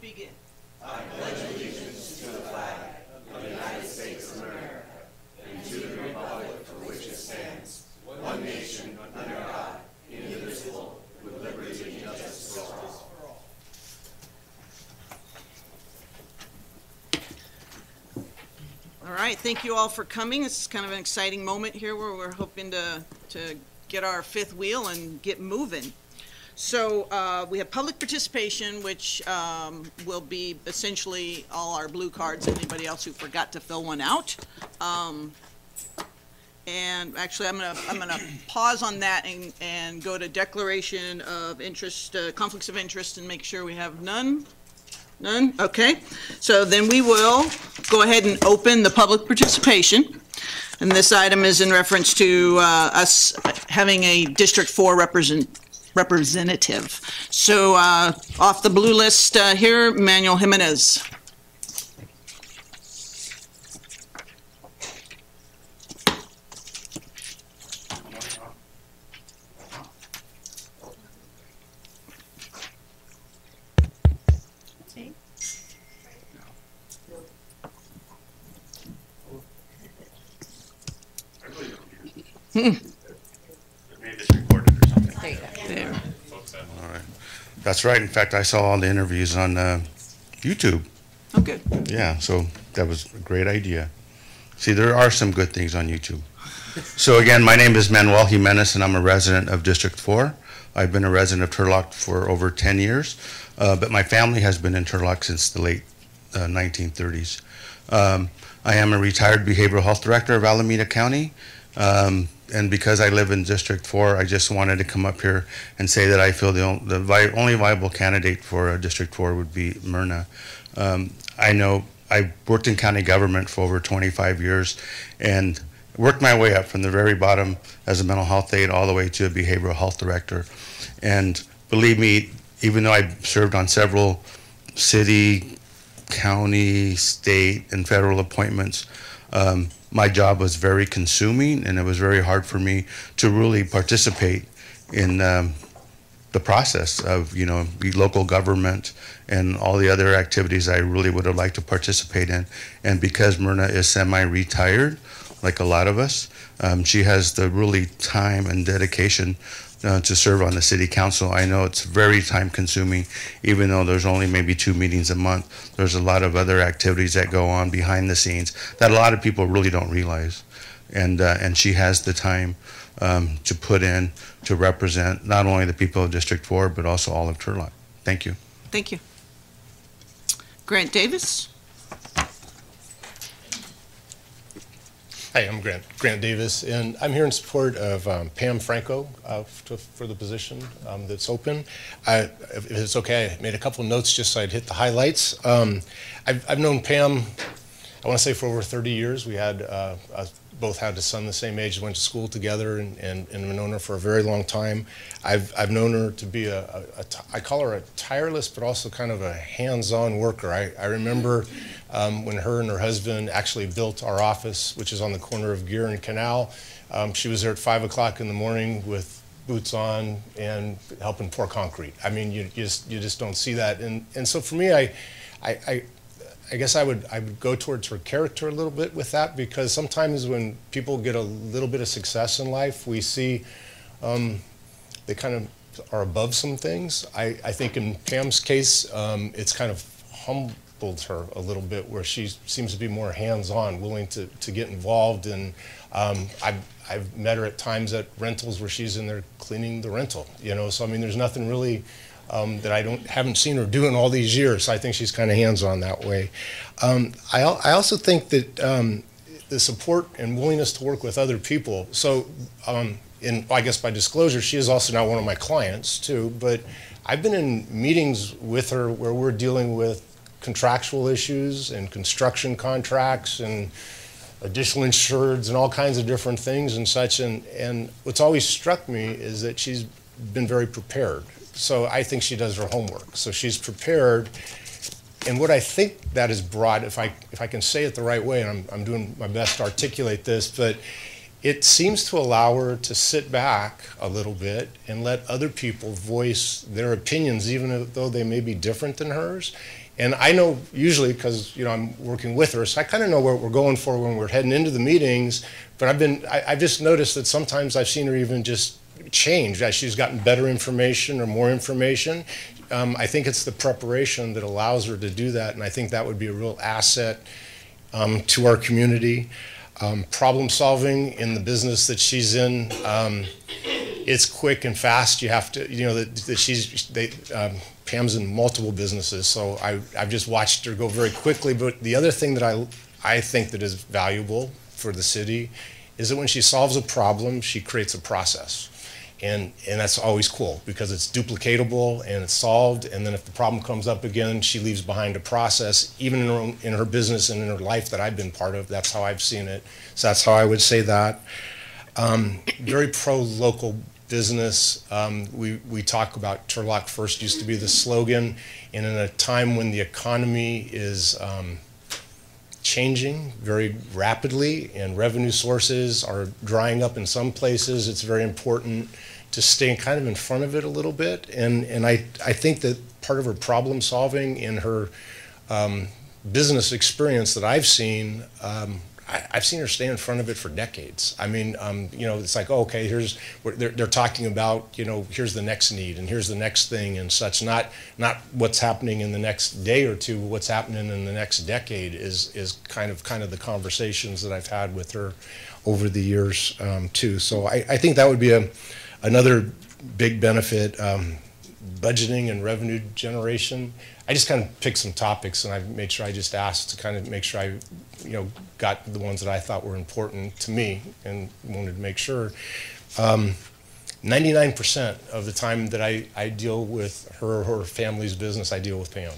begin. I pledge allegiance to the flag of the United States of America and to the republic for which it stands, one nation under God, indivisible, with liberty and justice for all. All right, thank you all for coming. This is kind of an exciting moment here where we're hoping to get our fifth wheel and get moving. So we have public participation, which will be essentially all our blue cards, anybody else who forgot to fill one out. And actually, I'm gonna pause on that and go to declaration of interest, conflicts of interest, and make sure we have none. None? Okay. So then we will go ahead and open the public participation. And this item is in reference to us having a District 4 representative. So off the blue list here, Manuel Jimenez. Maybe it's recorded or something. There. All right. That's right. In fact, I saw all the interviews on YouTube. Oh, good. Yeah, so that was a great idea. See, there are some good things on YouTube. So again, my name is Manuel Jimenez, and I'm a resident of District 4. I've been a resident of Turlock for over 10 years, but my family has been in Turlock since the late 1930s. I am a retired behavioral health director of Alameda County. And because I live in District 4, I just wanted to come up here and say that I feel the only viable candidate for District 4 would be Myrna. I know I worked in county government for over 25 years and worked my way up from the very bottom as a mental health aide all the way to a behavioral health director. And believe me, even though I served on several city, county, state, and federal appointments, my job was very consuming, and it was very hard for me to really participate in the process of, be local government and all the other activities I really would have liked to participate in. And because Myrna is semi-retired, like a lot of us, she has the really time and dedication to serve on the city council. I know it's very time consuming, even though there's only maybe 2 meetings a month. There's a lot of other activities that go on behind the scenes that a lot of people really don't realize. And she has the time to put in to represent not only the people of District 4, but also all of Turlock. Thank you. Thank you. Grant Davis. Hi, I'm Grant Davis, and I'm here in support of Pam Franco for the position that's open. If it's okay, I made a couple notes just so I'd hit the highlights. I've known Pam, I want to say, for over 30 years. We had both had a son the same age, went to school together, and I've known her for a very long time. I've known her to be I call her a tireless, but also kind of a hands-on worker. I remember when her and her husband actually built our office, which is on the corner of Gear and Canal. She was there at 5 o'clock in the morning with boots on and helping pour concrete. I mean, you just don't see that. And so for me, I guess I would go towards her character a little bit with that, because sometimes when people get a little bit of success in life, we see they kind of are above some things. I think in Pam's case, it's kind of humbled her a little bit, where she seems to be more hands-on, willing to get involved. And I've met her at times at rentals where she's in there cleaning the rental. So I mean, there's nothing really that I haven't seen her do in all these years. So I think she's kind of hands-on that way. I also think that the support and willingness to work with other people. So, I guess by disclosure, she is also now one of my clients too. But I've been in meetings with her where we're dealing with contractual issues and construction contracts and additional insureds and all kinds of different things and such. And what's always struck me is that she's been very prepared. So I think she does her homework. So she's prepared. And what I think that has brought, if I can say it the right way, and I'm doing my best to articulate this, but it seems to allow her to sit back a little bit and let other people voice their opinions, even though they may be different than hers. And I know usually, because I'm working with her, so I kind of know what we're going for when we're heading into the meetings. But I've just noticed that sometimes I've seen her even just change as she's gotten better information or more information. I think it's the preparation that allows her to do that, and I think that would be a real asset to our community. Problem solving in the business that she's in, it's quick and fast. You have to, Pam's in multiple businesses, so I've just watched her go very quickly. But the other thing that I think that is valuable for the city is that when she solves a problem, she creates a process. And that's always cool because it's duplicatable and it's solved. And then if the problem comes up again, she leaves behind a process, even in her business and in her life that I've been part of. That's how I've seen it. So that's how I would say that. Very pro-local business. We talk about Turlock First used to be the slogan. And in a time when the economy is changing very rapidly and revenue sources are drying up in some places, it's very important to stay kind of in front of it a little bit. And I think that part of her problem solving in her business experience that I've seen, I've seen her stay in front of it for decades. I mean, it's like, oh, okay, they're talking about, here's the next need and here's the next thing and such. Not what's happening in the next day or two, what's happening in the next decade is kind of the conversations that I've had with her over the years too. So I think that would be another big benefit, budgeting and revenue generation. I just kind of picked some topics and I made sure I just asked to kind of make sure I got the ones that I thought were important to me and wanted to make sure. 99% of the time that I deal with her or her family's business, I deal with Pam.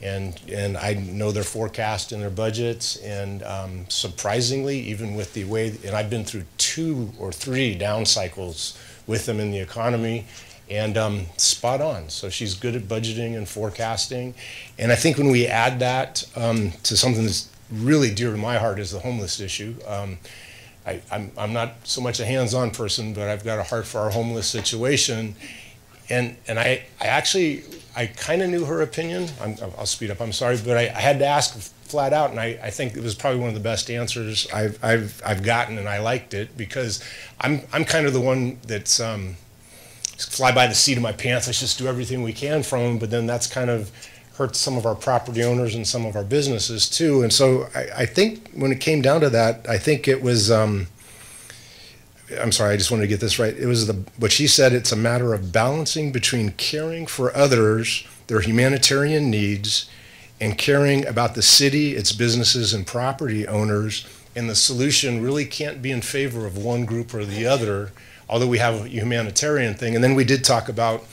And I know their forecast and their budgets, and surprisingly, even with the way, and I've been through 2 or 3 down cycles with them in the economy, and spot on. So she's good at budgeting and forecasting. And I think when we add that to something that's really dear to my heart is the homeless issue. I'm not so much a hands-on person, but I've got a heart for our homeless situation. And I kind of knew her opinion. I'll speed up, I'm sorry, but I had to ask flat out, and I think it was probably one of the best answers I've gotten, and I liked it because I'm kind of the one that's fly by the seat of my pants. Let's just do everything we can from them, but then that's kind of hurt some of our property owners and some of our businesses too. And so I think when it came down to that, I think it was, I'm sorry, I just wanted to get this right. It was what she said, it's a matter of balancing between caring for others, their humanitarian needs, and caring about the city, its businesses and property owners. And the solution really can't be in favor of one group or the other, although we have a humanitarian thing. And then we did talk about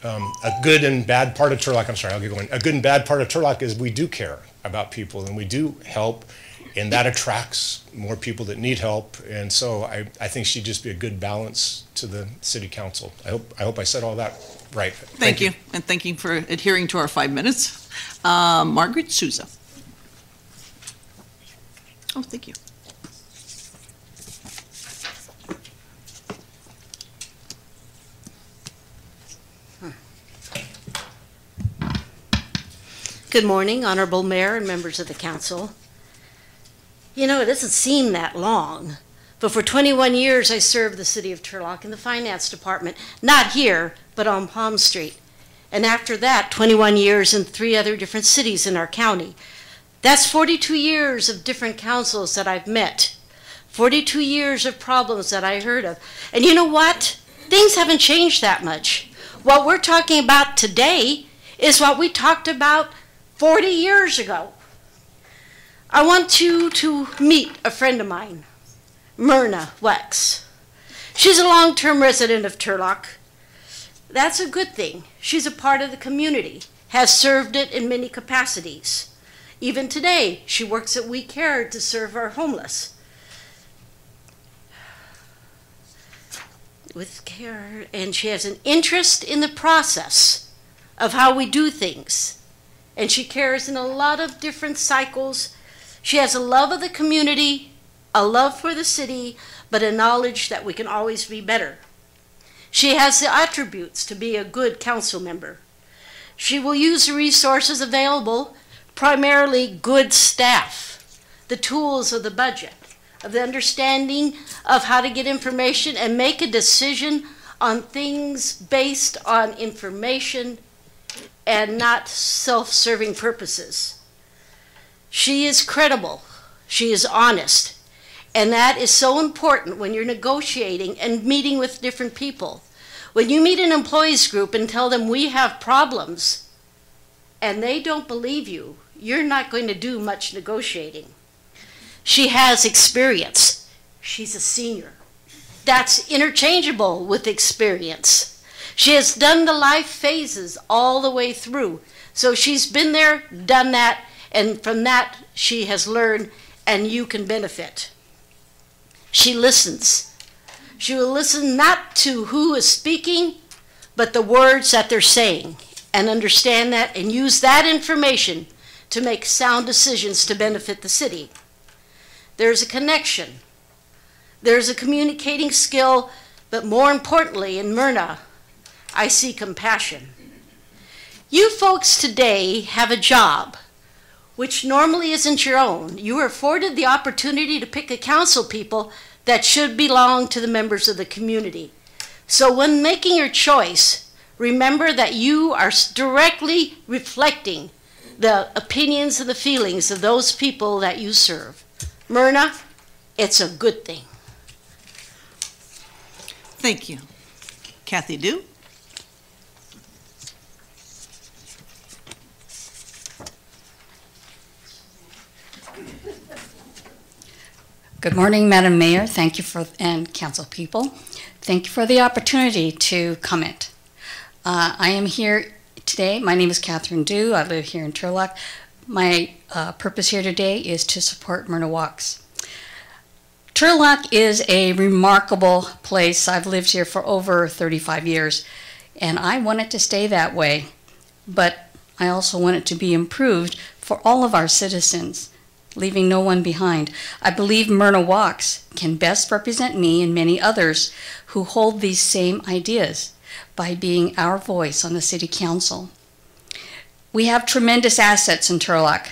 a good and bad part of Turlock. I'm sorry, I'll get going. A good and bad part of Turlock is we do care about people and we do help, and that attracts more people that need help. And so I think she'd just be a good balance to the city council. I hope I said all that right. Thank you. And thank you for adhering to our 5 minutes. Margaret Souza. Oh, thank you. Good morning, Honorable Mayor and members of the council. It doesn't seem that long, but for 21 years I served the city of Turlock in the finance department, not here, but on Palm Street. And after that, 21 years in 3 other different cities in our county. That's 42 years of different councils that I've met, 42 years of problems that I heard of. And you know what? Things haven't changed that much. What we're talking about today is what we talked about 40 years ago. I want you to meet a friend of mine, Myrna Wex. She's a long-term resident of Turlock. That's a good thing. She's a part of the community, has served it in many capacities. Even today, she works at We Care to serve our homeless. With care, and she has an interest in the process of how we do things. And she cares in a lot of different cycles. She has a love of the community, a love for the city, but a knowledge that we can always be better. She has the attributes to be a good council member. She will use the resources available, primarily good staff, the tools of the budget, of the understanding of how to get information and make a decision on things based on information and not self-serving purposes. She is credible. She is honest. And that is so important when you're negotiating and meeting with different people. When you meet an employees group and tell them we have problems and they don't believe you, you're not going to do much negotiating. She has experience. She's a senior. That's interchangeable with experience. She has done the life phases all the way through. So she's been there, done that, and from that she has learned, and you can benefit. She listens. She will listen not to who is speaking, but the words that they're saying, and understand that and use that information to make sound decisions to benefit the city. There's a connection. There's a communicating skill, but more importantly, in Myrna, I see compassion. You folks today have a job which normally isn't your own. You are afforded the opportunity to pick a council people that should belong to the members of the community. So when making your choice, remember that you are directly reflecting the opinions and the feelings of those people that you serve. Myrna, it's a good thing. Thank you. Kathy Dew? Good morning, Madam Mayor. Thank you and council people. Thank you for the opportunity to comment. I am here today. My name is Catherine Dew. I live here in Turlock. My purpose here today is to support Myrna Walks. Turlock is a remarkable place. I've lived here for over 35 years, and I want it to stay that way. But I also want it to be improved for all of our citizens, leaving no one behind. I believe Myrna Walks can best represent me and many others who hold these same ideas by being our voice on the City Council. We have tremendous assets in Turlock.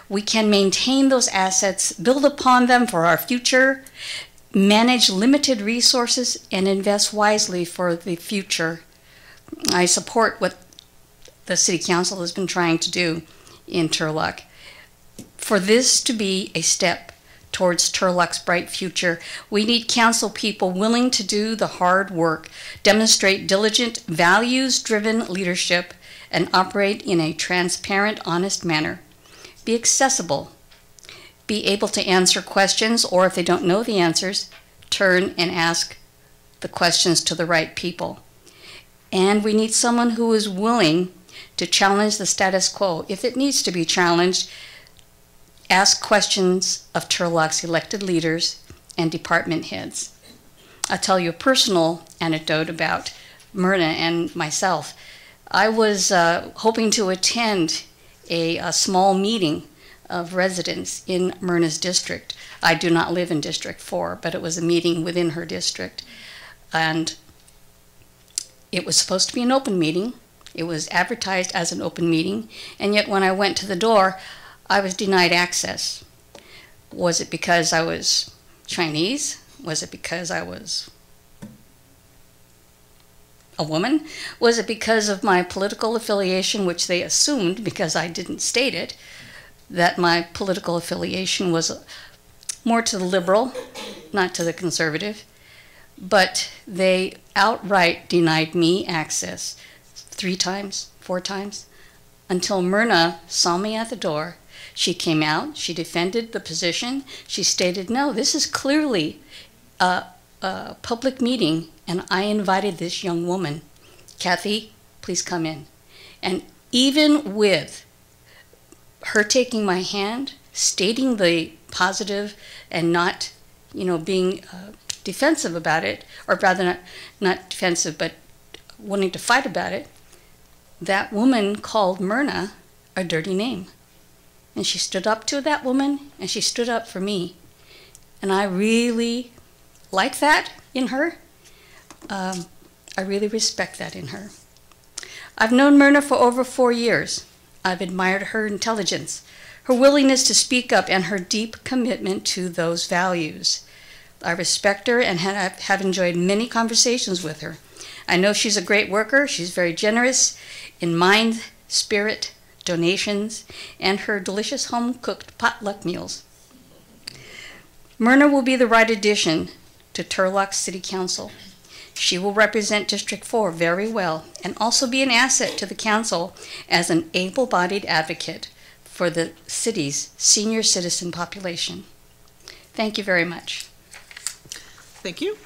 We can maintain those assets, build upon them for our future, manage limited resources, and invest wisely for the future. I support what the City Council has been trying to do in Turlock. For this to be a step towards Turlock's bright future, we need council people willing to do the hard work, demonstrate diligent, values-driven leadership, and operate in a transparent, honest manner. Be accessible, be able to answer questions, or if they don't know the answers, turn and ask the questions to the right people. And we need someone who is willing to challenge the status quo. If it needs to be challenged, ask questions of Turlock's elected leaders and department heads. I'll tell you a personal anecdote about Myrna and myself. I was hoping to attend a small meeting of residents in Myrna's district. I do not live in District 4, but it was a meeting within her district. And it was supposed to be an open meeting. It was advertised as an open meeting, and yet when I went to the door, I was denied access. Was it because I was Chinese? Was it because I was a woman? Was it because of my political affiliation, which they assumed, because I didn't state it, that my political affiliation was more to the liberal, not to the conservative? But they outright denied me access 3 times, 4 times, until Myrna saw me at the door. She came out, she defended the position, she stated, no, this is clearly a public meeting, and I invited this young woman. Kathy, please come in. And even with her taking my hand, stating the positive and not, being defensive about it, or rather not defensive, but wanting to fight about it, that woman called Myrna a dirty name. And she stood up to that woman, and she stood up for me. And I really like that in her. I really respect that in her. I've known Myrna for over 4 years. I've admired her intelligence, her willingness to speak up, and her deep commitment to those values. I respect her and have enjoyed many conversations with her. I know she's a great worker. She's very generous in mind, spirit, donations, and her delicious home-cooked potluck meals. Myrna will be the right addition to Turlock City Council. She will represent District 4 very well and also be an asset to the council as an able-bodied advocate for the city's senior citizen population. Thank you very much. Thank you.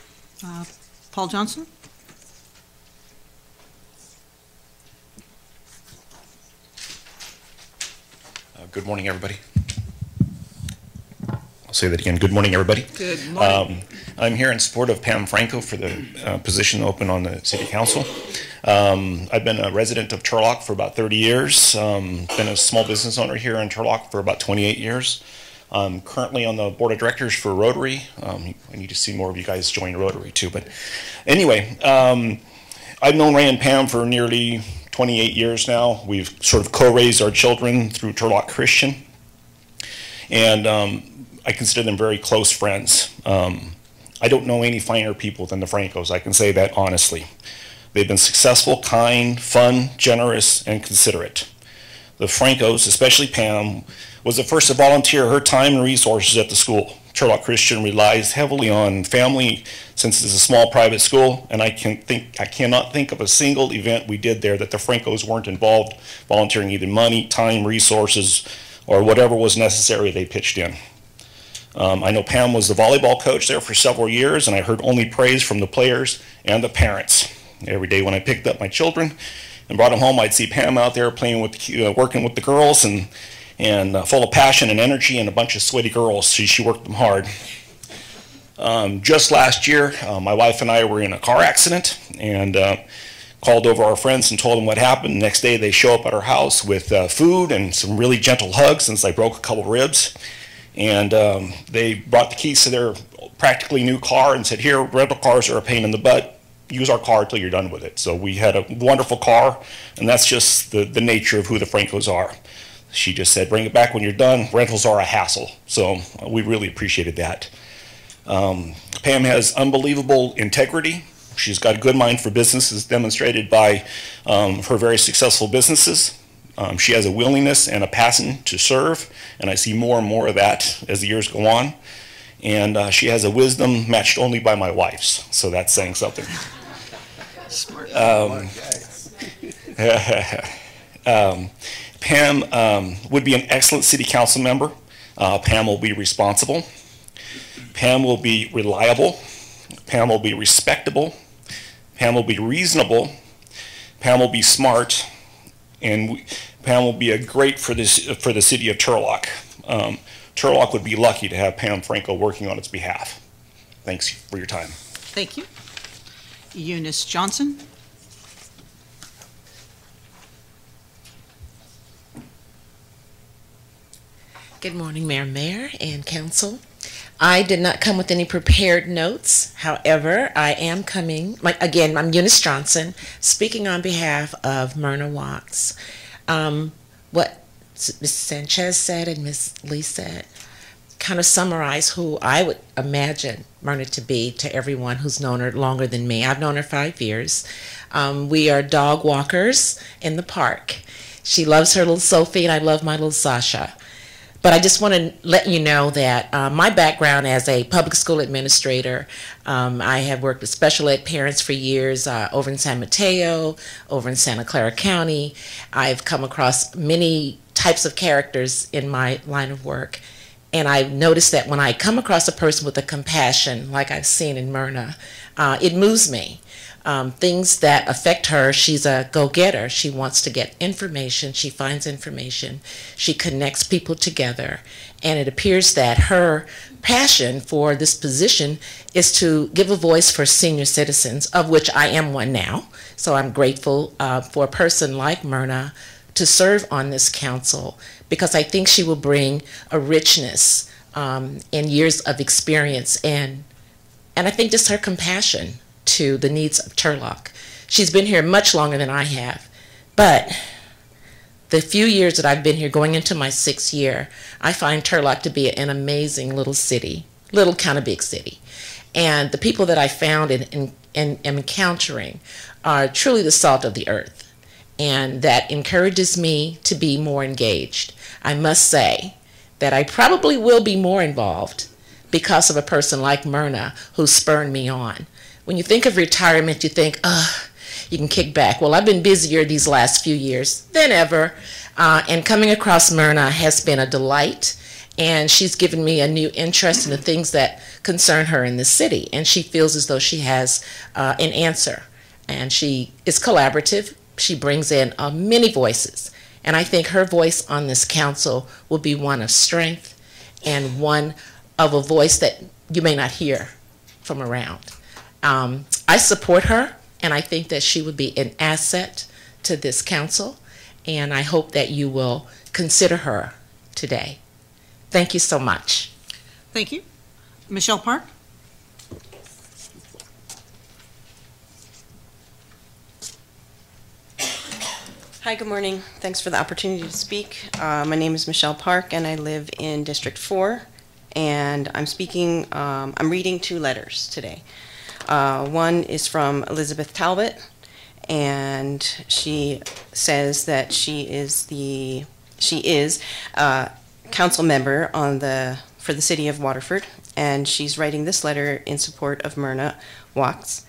Paul Johnson? Good morning, everybody. I'll say that again. Good morning, everybody. Good morning. I'm here in support of Pam Franco for the position open on the City Council. I've been a resident of Turlock for about 30 years. Been a small business owner here in Turlock for about 28 years. I'm currently on the board of directors for Rotary. I need to see more of you guys join Rotary too. But anyway, I've known Ray and Pam for nearly 28 years now. We've sort of co-raised our children through Turlock Christian. And I consider them very close friends. I don't know any finer people than the Francos. I can say that honestly. They've been successful, kind, fun, generous, and considerate. The Francos, especially Pam, was the first to volunteer her time and resources at the school. Turlock Christian relies heavily on family since it's a small private school, and I cannot think of a single event we did there that the Francos weren't involved, volunteering either money, time, resources, or whatever was necessary they pitched in. I know Pam was the volleyball coach there for several years, and I heard only praise from the players and the parents. Every day when I picked up my children and brought them home, I'd see Pam out there playing with, working with the girls, and full of passion and energy, and a bunch of sweaty girls. She worked them hard. Just last year, my wife and I were in a car accident, and called over our friends and told them what happened. The next day, they show up at our house with food and some really gentle hugs since I broke a couple ribs. And they brought the keys to their practically new car and said, here, rental cars are a pain in the butt. Use our car till you're done with it. So we had a wonderful car, and that's just the nature of who the Francos are. She just said, bring it back when you're done. Rentals are a hassle. So we really appreciated that. Pam has unbelievable integrity. She's got a good mind for business, as demonstrated by her very successful businesses. She has a willingness and a passion to serve, and I see more and more of that as the years go on. And she has a wisdom matched only by my wife's, so that's saying something. Smart. Pam would be an excellent city council member. Pam will be responsible. Pam will be reliable. Pam will be respectable. Pam will be reasonable. Pam will be smart. And Pam will be a great for the city of Turlock. Turlock would be lucky to have Pam Franco working on its behalf. Thanks for your time. Thank you. Eunice Johnson. Good morning, Mayor and Council. I did not come with any prepared notes. However, I am coming, again, I'm Eunice Johnson, speaking on behalf of Myrna Watts. What Ms. Sanchez said and Ms. Lee said kind of summarize who I would imagine Myrna to be to everyone who's known her longer than me. I've known her 5 years. We are dog walkers in the park. She loves her little Sophie, and I love my little Sasha. But I just want to let you know that my background as a public school administrator, I have worked with special ed parents for years over in San Mateo, over in Santa Clara County. I've come across many types of characters in my line of work. And I've noticed that when I come across a person with a compassion, like I've seen in Myrna, it moves me. Things that affect her, she's a go-getter. She wants to get information. She finds information. She connects people together. And it appears that her passion for this position is to give a voice for senior citizens, of which I am one now. So I'm grateful for a person like Myrna to serve on this council, because I think she will bring a richness and years of experience and And I think just her compassion to the needs of Turlock. She's been here much longer than I have, but the few years that I've been here, going into my 6th year, I find Turlock to be an amazing little city, little kind of big city. And the people that I found and am encountering are truly the salt of the earth. And that encourages me to be more engaged. I must say that I probably will be more involved because of a person like Myrna who spurred me on. When you think of retirement, you think, you can kick back. Well, I've been busier these last few years than ever, and coming across Myrna has been a delight, and she's given me a new interest in the things that concern her in the city, and she feels as though she has an answer, and she is collaborative. She brings in many voices, and I think her voice on this council will be one of strength and one of a voice that you may not hear from around. I support her, and I think that she would be an asset to this council, and I hope that you will consider her today. Thank you so much. Thank you. Michelle Park? Hi, good morning. Thanks for the opportunity to speak. My name is Michelle Park, and I live in District 4, and I'm reading 2 letters today. One is from Elizabeth Talbot, and she says that she is a council member for the city of Waterford, and she's writing this letter in support of Myrna Wachs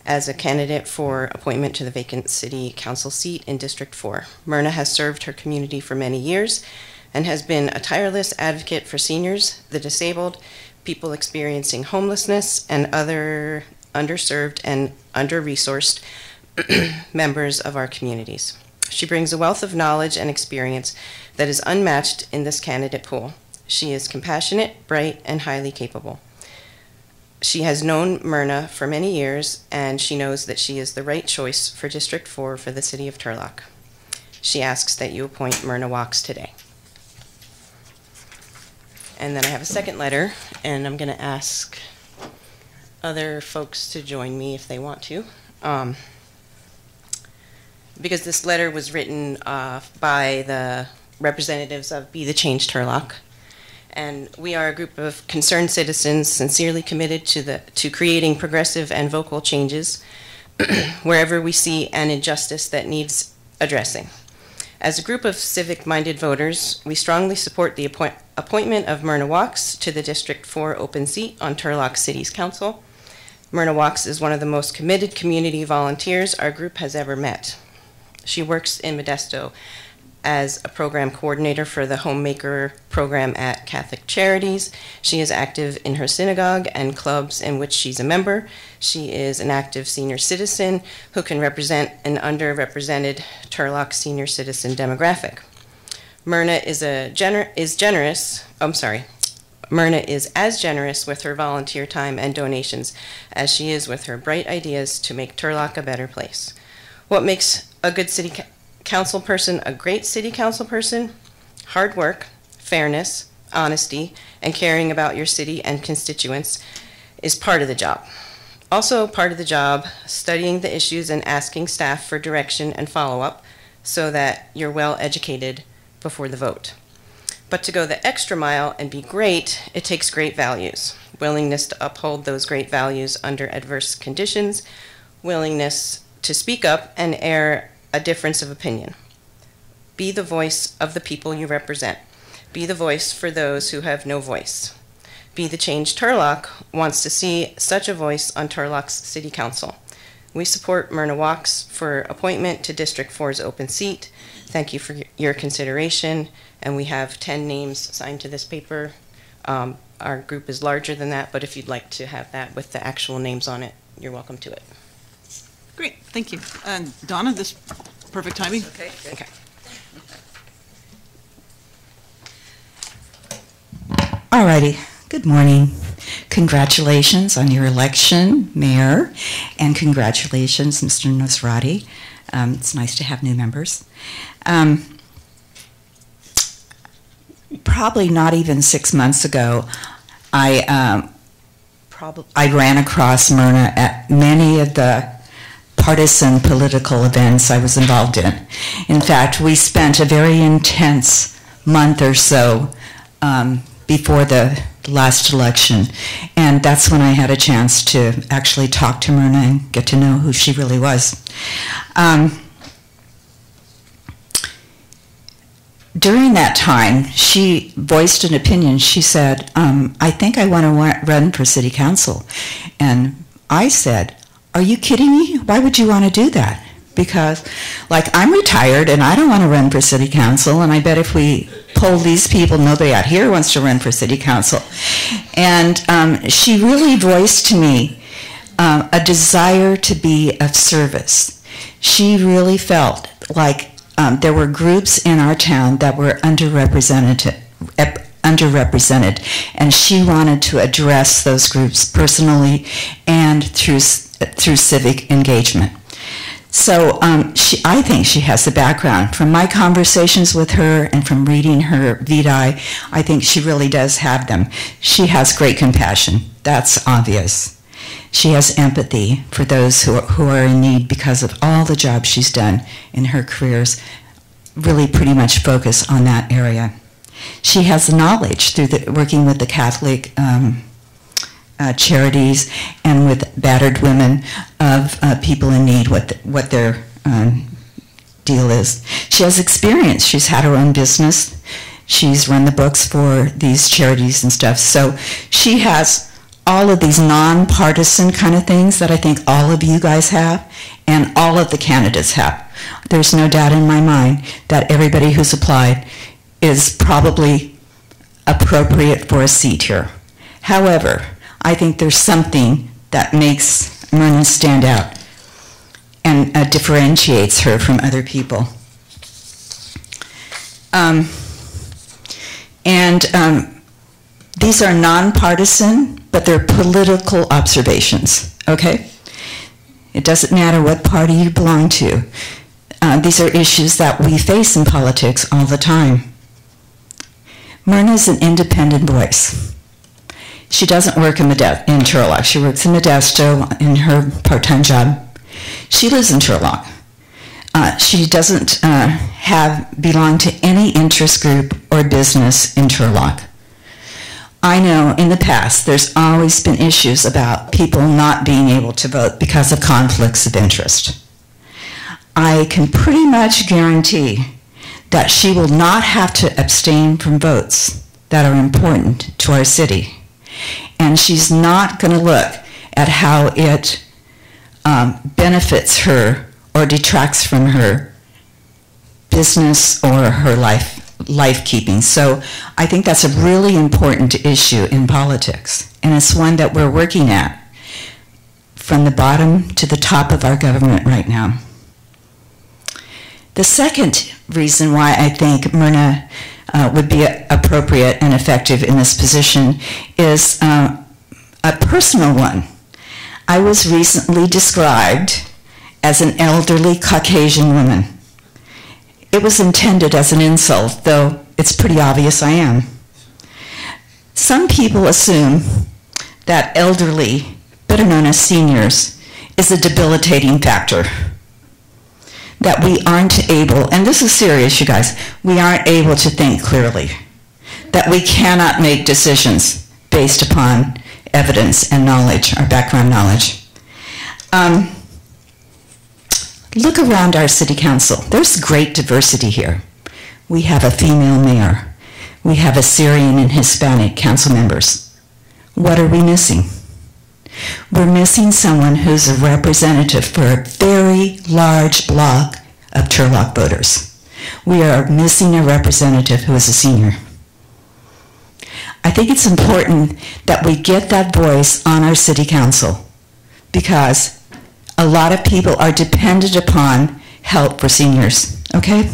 as a candidate for appointment to the vacant city council seat in District 4. Myrna has served her community for many years and has been a tireless advocate for seniors, the disabled, people experiencing homelessness, and other underserved and under-resourced members of our communities. She brings a wealth of knowledge and experience that is unmatched in this candidate pool. She is compassionate, bright, and highly capable. She has known Myrna for many years, and she knows that she is the right choice for District 4 for the city of Turlock. She asks that you appoint Myrna Wachs today. And then I have a second letter, and I'm going to ask other folks to join me if they want to. Because this letter was written by the representatives of Be the Change Turlock. And we are a group of concerned citizens sincerely committed to creating progressive and vocal changes wherever we see an injustice that needs addressing. As a group of civic-minded voters, we strongly support the appointment of Myrna Wachs to the District 4 open seat on Turlock City's Council. Myrna Wachs is one of the most committed community volunteers our group has ever met. She works in Modesto as a program coordinator for the Homemaker program at Catholic Charities. She is active in her synagogue and clubs in which she's a member. She is an active senior citizen who can represent an underrepresented Turlock senior citizen demographic. Myrna is as generous with her volunteer time and donations as she is with her bright ideas to make Turlock a better place. What makes a good city council person a great city council person? Hard work, fairness, honesty, and caring about your city and constituents is part of the job. Also part of the job, studying the issues and asking staff for direction and follow-up so that you're well educated before the vote. But to go the extra mile and be great, it takes great values. Willingness to uphold those great values under adverse conditions, willingness to speak up and air a difference of opinion. Be the voice of the people you represent. Be the voice for those who have no voice. Be the Change Turlock wants to see such a voice on Turlock's City Council. We support Myrna Wachs for appointment to District 4's open seat. Thank you for your consideration, and we have 10 names signed to this paper. Our group is larger than that, but if you'd like to have that with the actual names on it, you're welcome to it. Great, thank you. And Donna, this perfect timing? Okay. Okay. All righty. Good morning. Congratulations on your election, Mayor, and congratulations, Mr. Nosrati. It's nice to have new members. Probably not even 6 months ago, I ran across Myrna at many of the partisan political events I was involved in. In fact, we spent a very intense month or so before the last election, and that's when I had a chance to actually talk to Myrna and get to know who she really was. During that time, she voiced an opinion. She said, I think I want to run for city council. And I said, are you kidding me? Why would you want to do that? Because, like, I'm retired and I don't want to run for city council, and I bet if we poll these people, nobody out here wants to run for city council. And she really voiced to me a desire to be of service. She really felt like there were groups in our town that were underrepresented, and she wanted to address those groups personally and through civic engagement. So I think she has the background. From my conversations with her and from reading her vitae, I think she really does have them. She has great compassion. That's obvious. She has empathy for those who are in need because of all the jobs she's done in her careers, really pretty much focus on that area. She has knowledge through working with the Catholic charities and with battered women of people in need, what their deal is. She has experience. She's had her own business. She's run the books for these charities and stuff. So she has all of these nonpartisan kind of things that I think all of you guys have and all of the candidates have. There's no doubt in my mind that everybody who's applied is probably appropriate for a seat here. However, I think there's something that makes Myrna stand out and differentiates her from other people. These are nonpartisan, but they're political observations, okay? It doesn't matter what party you belong to. These are issues that we face in politics all the time. Myrna's an independent voice. She doesn't work in Turlock. She works in Modesto in her part-time job. She lives in Turlock. She doesn't belong to any interest group or business in Turlock. I know in the past there's always been issues about people not being able to vote because of conflicts of interest. I can pretty much guarantee that she will not have to abstain from votes that are important to our city. And she's not going to look at how it benefits her or detracts from her business or her life keeping. So I think that's a really important issue in politics, and it's one that we're working at from the bottom to the top of our government right now. The second reason why I think Myrna would be appropriate and effective in this position is a personal one. I was recently described as an elderly Caucasian woman. It was intended as an insult, though it's pretty obvious I am. Some people assume that elderly, better known as seniors, is a debilitating factor. That we aren't able, and this is serious, you guys, we aren't able to think clearly. That we cannot make decisions based upon evidence and knowledge, our background knowledge. Look around our city council. There's great diversity here. We have a female mayor. We have a Syrian and Hispanic council members. What are we missing? We're missing someone who's a representative for a very large block of Turlock voters. We are missing a representative who is a senior. I think it's important that we get that voice on our city council because a lot of people are dependent upon help for seniors, okay?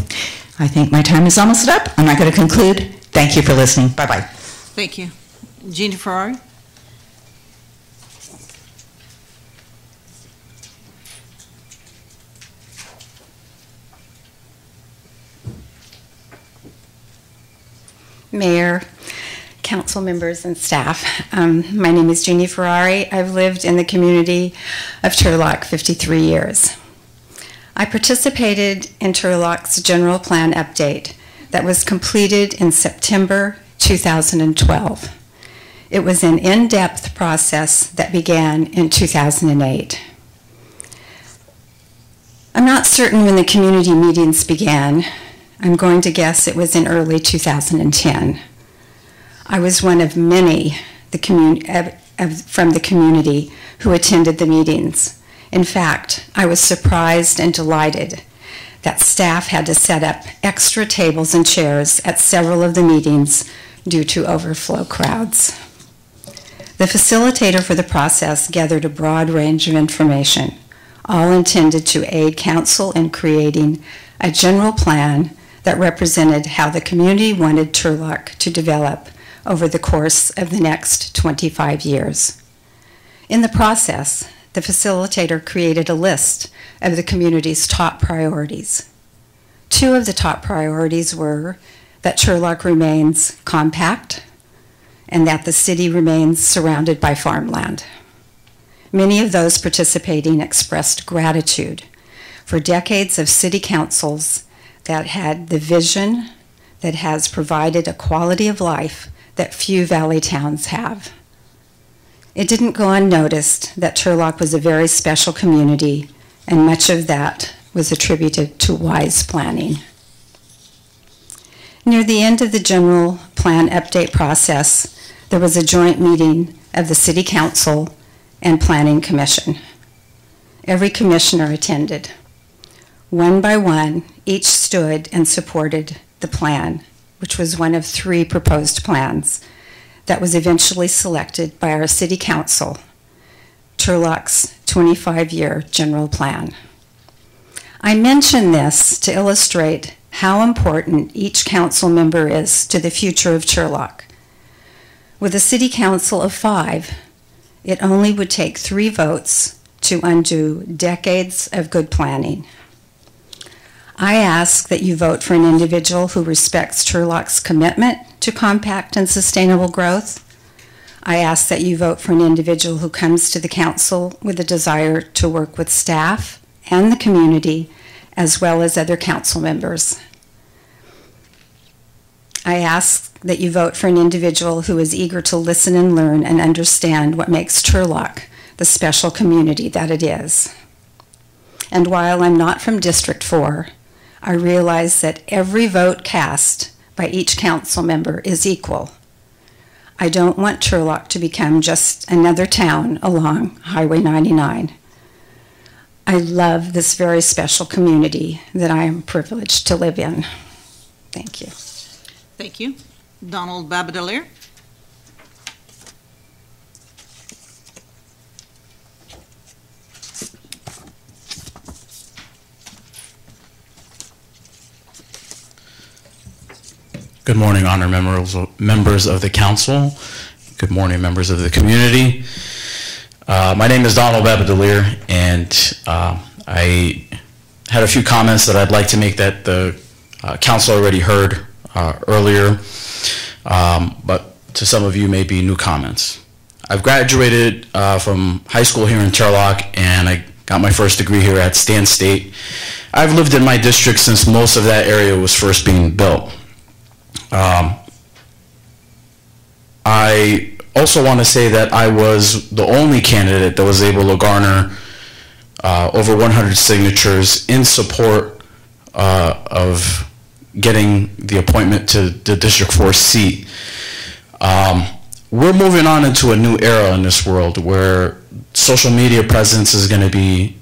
I think my time is almost up. I'm not going to conclude. Thank you for listening. Bye-bye. Thank you. Gina Ferrari? Mayor, council members and staff. My name is Jeannie Ferrari. I've lived in the community of Turlock 53 years. I participated in Turlock's general plan update that was completed in September 2012. It was an in-depth process that began in 2008. I'm not certain when the community meetings began. I'm going to guess it was in early 2010. I was one of many from the community who attended the meetings. In fact, I was surprised and delighted that staff had to set up extra tables and chairs at several of the meetings due to overflow crowds. The facilitator for the process gathered a broad range of information, all intended to aid council in creating a general plan that represented how the community wanted Turlock to develop over the course of the next 25 years. In the process, the facilitator created a list of the community's top priorities. Two of the top priorities were that Turlock remains compact and that the city remains surrounded by farmland. Many of those participating expressed gratitude for decades of city councils that had the vision that has provided a quality of life that few valley towns have. It didn't go unnoticed that Turlock was a very special community, and much of that was attributed to wise planning. Near the end of the general plan update process, there was a joint meeting of the City Council and Planning Commission. Every commissioner attended. One by one, each stood and supported the plan, which was one of 3 proposed plans that was eventually selected by our City Council, Turlock's 25-year general plan. I mention this to illustrate how important each council member is to the future of Turlock. With a City Council of 5, it only would take 3 votes to undo decades of good planning. I ask that you vote for an individual who respects Turlock's commitment to compact and sustainable growth. I ask that you vote for an individual who comes to the council with a desire to work with staff and the community, as well as other council members. I ask that you vote for an individual who is eager to listen and learn and understand what makes Turlock the special community that it is. And while I'm not from District 4, I realize that every vote cast by each council member is equal. I don't want Turlock to become just another town along Highway 99. I love this very special community that I am privileged to live in. Thank you. Thank you. Donald Babadelier. Good morning, honor members of the council. Good morning, members of the community. My name is Donald Babadelier, and I had a few comments that I'd like to make that the council already heard earlier, but to some of you may be new comments. I've graduated from high school here in Turlock, and I got my first degree here at Stan State. I've lived in my district since most of that area was first being built. I also want to say that I was the only candidate that was able to garner over 100 signatures in support of getting the appointment to the District 4 seat. We're moving on into a new era in this world where social media presence is going to be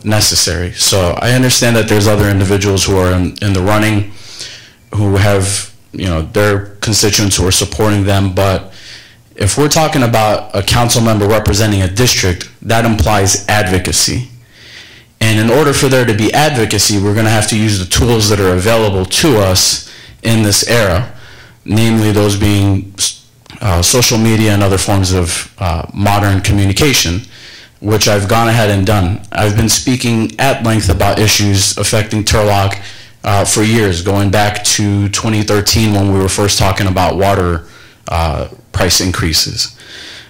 necessary. So I understand that there's other individuals who are in the running who have, their constituents who are supporting them, but if we're talking about a council member representing a district, that implies advocacy. And in order for there to be advocacy, we're going to have to use the tools that are available to us in this era, namely those being social media and other forms of modern communication, which I've gone ahead and done. I've been speaking at length about issues affecting Turlock for years, going back to 2013 when we were first talking about water price increases.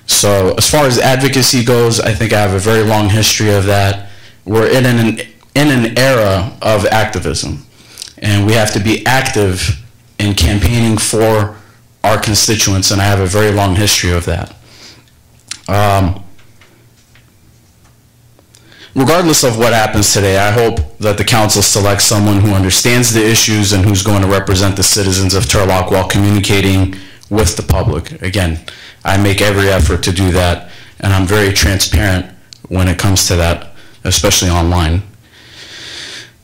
So as far as advocacy goes, I think I have a very long history of that. We're in an era of activism, and we have to be active in campaigning for our constituents, and I have a very long history of that. Regardless of what happens today, I hope that the council selects someone who understands the issues and who's going to represent the citizens of Turlock while communicating with the public. Again, I make every effort to do that, and I'm very transparent when it comes to that, especially online.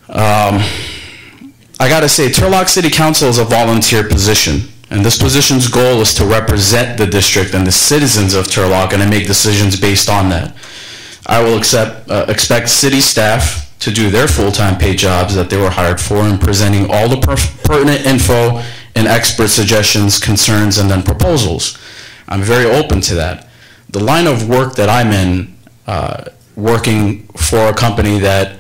I gotta say, Turlock City Council is a volunteer position, and this position's goal is to represent the district and the citizens of Turlock and to make decisions based on that. I will expect city staff to do their full-time paid jobs that they were hired for in presenting all the pertinent info and expert suggestions, concerns, and then proposals. I'm very open to that. The line of work that I'm in, working for a company that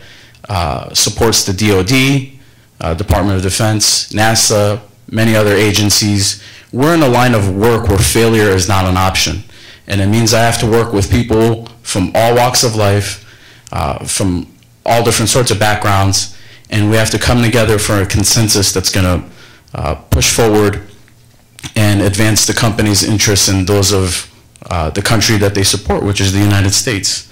supports the DoD, Department of Defense, NASA, many other agencies, we're in a line of work where failure is not an option. And it means I have to work with people from all walks of life, from all different sorts of backgrounds, and we have to come together for a consensus that's going to push forward and advance the company's interests and those of the country that they support, which is the United States.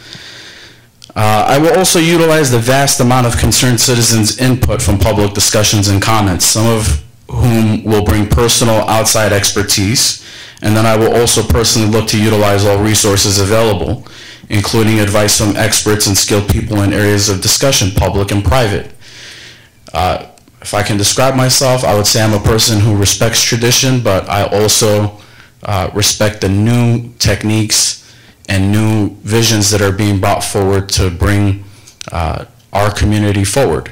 I will also utilize the vast amount of concerned citizens' input from public discussions and comments, some of whom will bring personal outside expertise, and then I will also personally look to utilize all resources available, including advice from experts and skilled people in areas of discussion, public and private. If I can describe myself, I would say I'm a person who respects tradition, but I also respect the new techniques and new visions that are being brought forward to bring our community forward.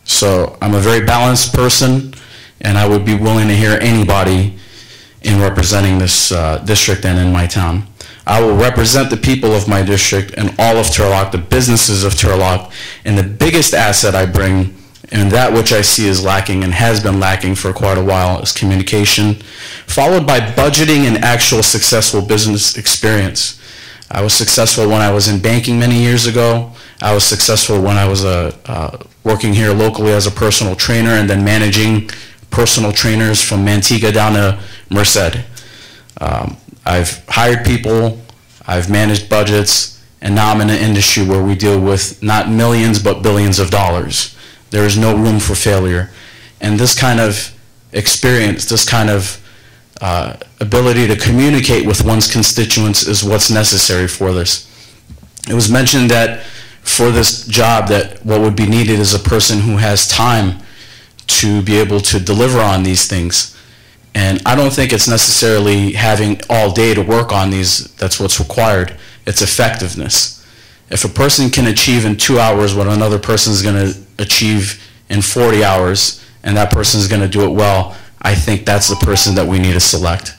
So I'm a very balanced person, and I would be willing to hear anybody in representing this district and in my town. I will represent the people of my district and all of Turlock, the businesses of Turlock, and the biggest asset I bring, and that which I see is lacking and has been lacking for quite a while, is communication, followed by budgeting and actual successful business experience. I was successful when I was in banking many years ago. I was successful when I was working here locally as a personal trainer and then managing personal trainers from Manteca down to Merced. I've hired people, I've managed budgets, and now I'm in an industry where we deal with not millions but billions of dollars. There is no room for failure. And this kind of experience, this kind of ability to communicate with one's constituents is what's necessary for this. It was mentioned that for this job that what would be needed is a person who has time to be able to deliver on these things. And I don't think it's necessarily having all day to work on these that's what's required. It's effectiveness. If a person can achieve in 2 hours what another person is going to achieve in 40 hours, and that person is going to do it well, I think that's the person that we need to select.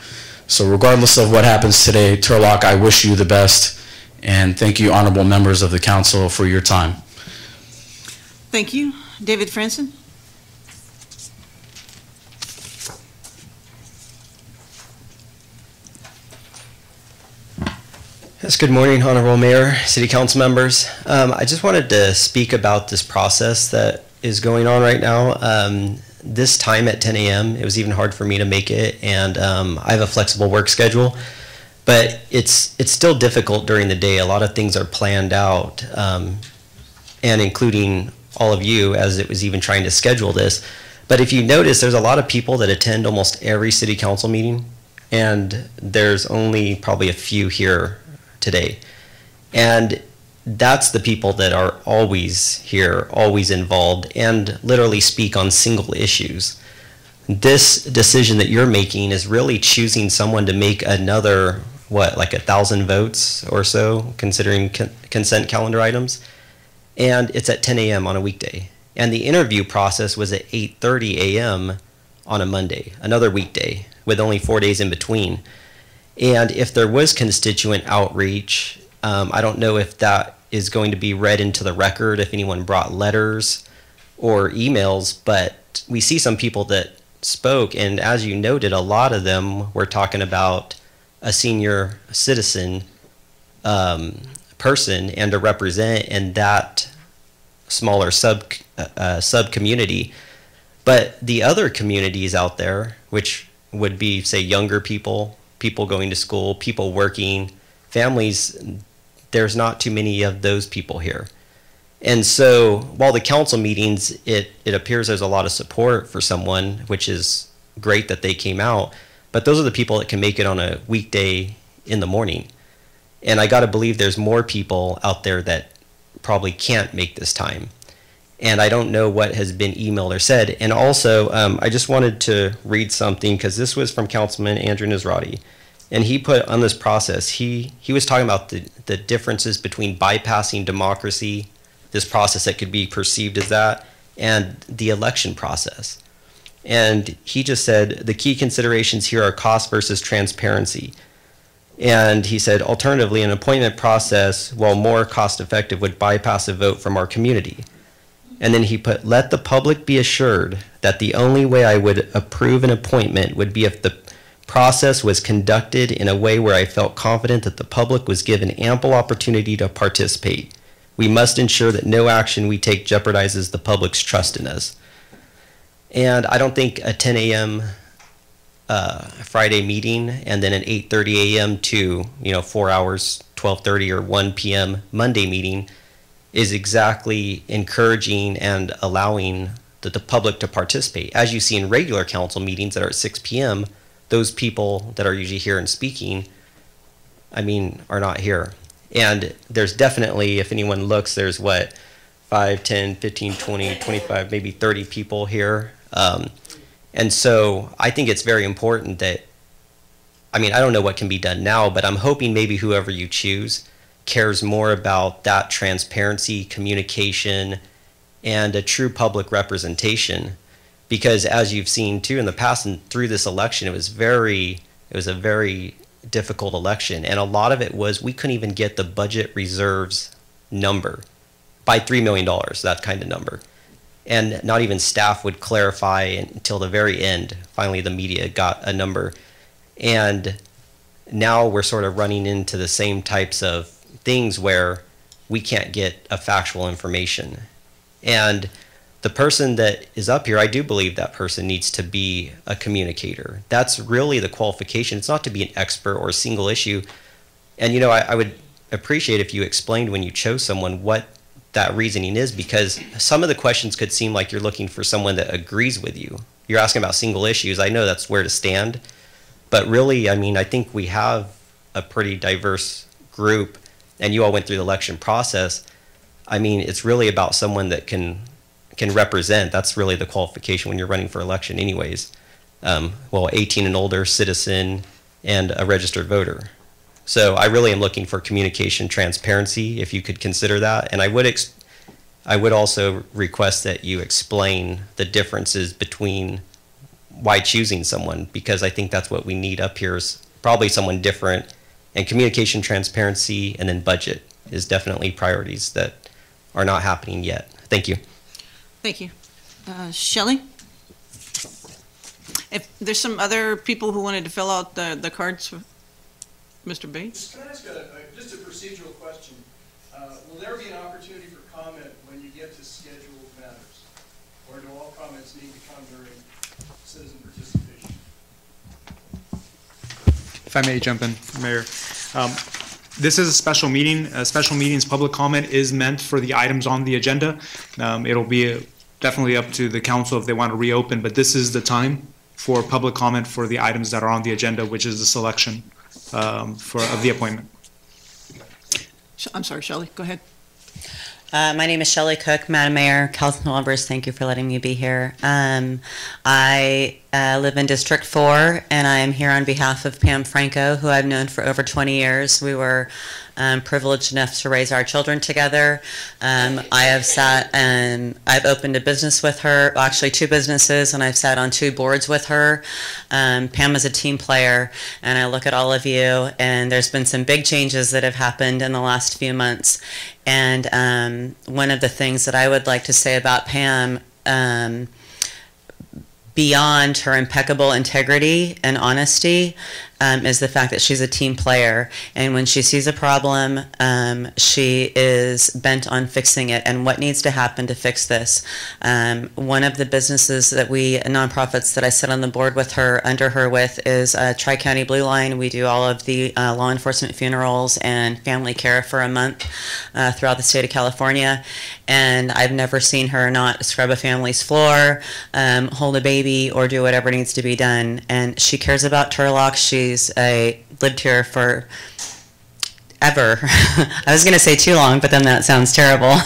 So regardless of what happens today, Turlock, I wish you the best, and thank you, honorable members of the council, for your time. Thank you. David Franson? Yes, good morning, Honorable Mayor, City Council members. I just wanted to speak about this process that is going on right now. This time at 10 a.m., it was even hard for me to make it, and I have a flexible work schedule, but it's still difficult during the day. A lot of things are planned out, and including all of you as it was even trying to schedule this. But if you notice, there's a lot of people that attend almost every City Council meeting, and there's only probably a few here today. And that's the people that are always here, always involved, and literally speak on single issues. This decision that you're making is really choosing someone to make another, what, like 1,000 votes or so, considering consent calendar items. And it's at 10 a.m. on a weekday. And the interview process was at 8:30 a.m. on a Monday, another weekday, with only 4 days in between. And if there was constituent outreach, I don't know if that is going to be read into the record, if anyone brought letters or emails, but we see some people that spoke, and as you noted, a lot of them were talking about a senior citizen person and to represent in that smaller sub community. But the other communities out there, which would be, say, younger people, people going to school, people working, families, there's not too many of those people here. And so while the council meetings, it appears there's a lot of support for someone, which is great that they came out, but those are the people that can make it on a weekday in the morning. And I got to believe there's more people out there that probably can't make this time. And I don't know what has been emailed or said. And also, I just wanted to read something, because this was from Councilman Andrew Nazrati. And he put on this process, he was talking about the differences between bypassing democracy, this process that could be perceived as that, and the election process. And he just said, the key considerations here are cost versus transparency. And he said, alternatively, an appointment process, while more cost effective, would bypass a vote from our community. And then he put, let the public be assured that the only way I would approve an appointment would be if the process was conducted in a way where I felt confident that the public was given ample opportunity to participate. We must ensure that no action we take jeopardizes the public's trust in us. And I don't think a 10 a.m. Friday meeting and then an 8:30 a.m. to 4 hours, 12:30 or 1 p.m. Monday meeting is exactly encouraging and allowing the public to participate. As you see in regular council meetings that are at 6 p.m., those people that are usually here and speaking, are not here. And there's definitely, if anyone looks, there's 5, 10, 15, 20, 25, maybe 30 people here. And so I think it's very important that, I don't know what can be done now, but I'm hoping maybe whoever you choose cares more about that transparency, communication, and a true public representation. Because as you've seen too in the past and through this election, it was a very difficult election. And a lot of it was we couldn't even get the budget reserves number by $3 million, that kind of number. And not even staff would clarify until the very end. Finally, the media got a number. And now we're sort of running into the same types of things where we can't get a factual information. And the person that is up here, I do believe that person needs to be a communicator. That's really the qualification. It's not to be an expert or a single issue. And I would appreciate if you explained when you chose someone what that reasoning is, because some of the questions could seem like you're looking for someone that agrees with you. You're asking about single issues. I know that's where to stand. But really, I think we have a pretty diverse group, and you all went through the election process. It's really about someone that can represent. That's really the qualification when you're running for election anyways. 18 and older, citizen, and a registered voter. So I really am looking for communication transparency, if you could consider that. And I would also request that you explain the differences between why choosing someone, because I think that's what we need up here is probably someone different. And communication transparency and then budget is definitely priorities that are not happening yet. Thank you. Thank you. Shelley? If there's some other people who wanted to fill out the cards for Mr. Bates? Can I ask just a procedural question? Will there be an opportunity for comment when you get to scheduled matters? Or do all comments need to come during citizen participation? If I may jump in, Mayor. This is a special meeting. A special meeting's public comment is meant for the items on the agenda. It'll be definitely up to the council if they want to reopen, but this is the time for public comment for the items that are on the agenda, which is the selection of the appointment. I'm sorry, Shelley, go ahead. My name is Shelley Cook, Madam Mayor, council members, thank you for letting me be here. I live in District 4, and I am here on behalf of Pam Franco, who I've known for over 20 years. We were privileged enough to raise our children together. I've opened a business with her, well, actually 2 businesses, and I've sat on 2 boards with her. Pam is a team player, and I look at all of you, and there's been some big changes that have happened in the last few months. And one of the things that I would like to say about Pam, beyond her impeccable integrity and honesty is the fact that she's a team player. And when she sees a problem, she is bent on fixing it and what needs to happen to fix this. One of the businesses that nonprofits that I sit on the board with her, under her with, is Tri-County Blue Line. We do all of the law enforcement funerals and family care for a month throughout the state of California. And I've never seen her not scrub a family's floor, hold a baby, or do whatever needs to be done. And she cares about Turlock. She's lived here for ever. I was going to say too long, but then that sounds terrible.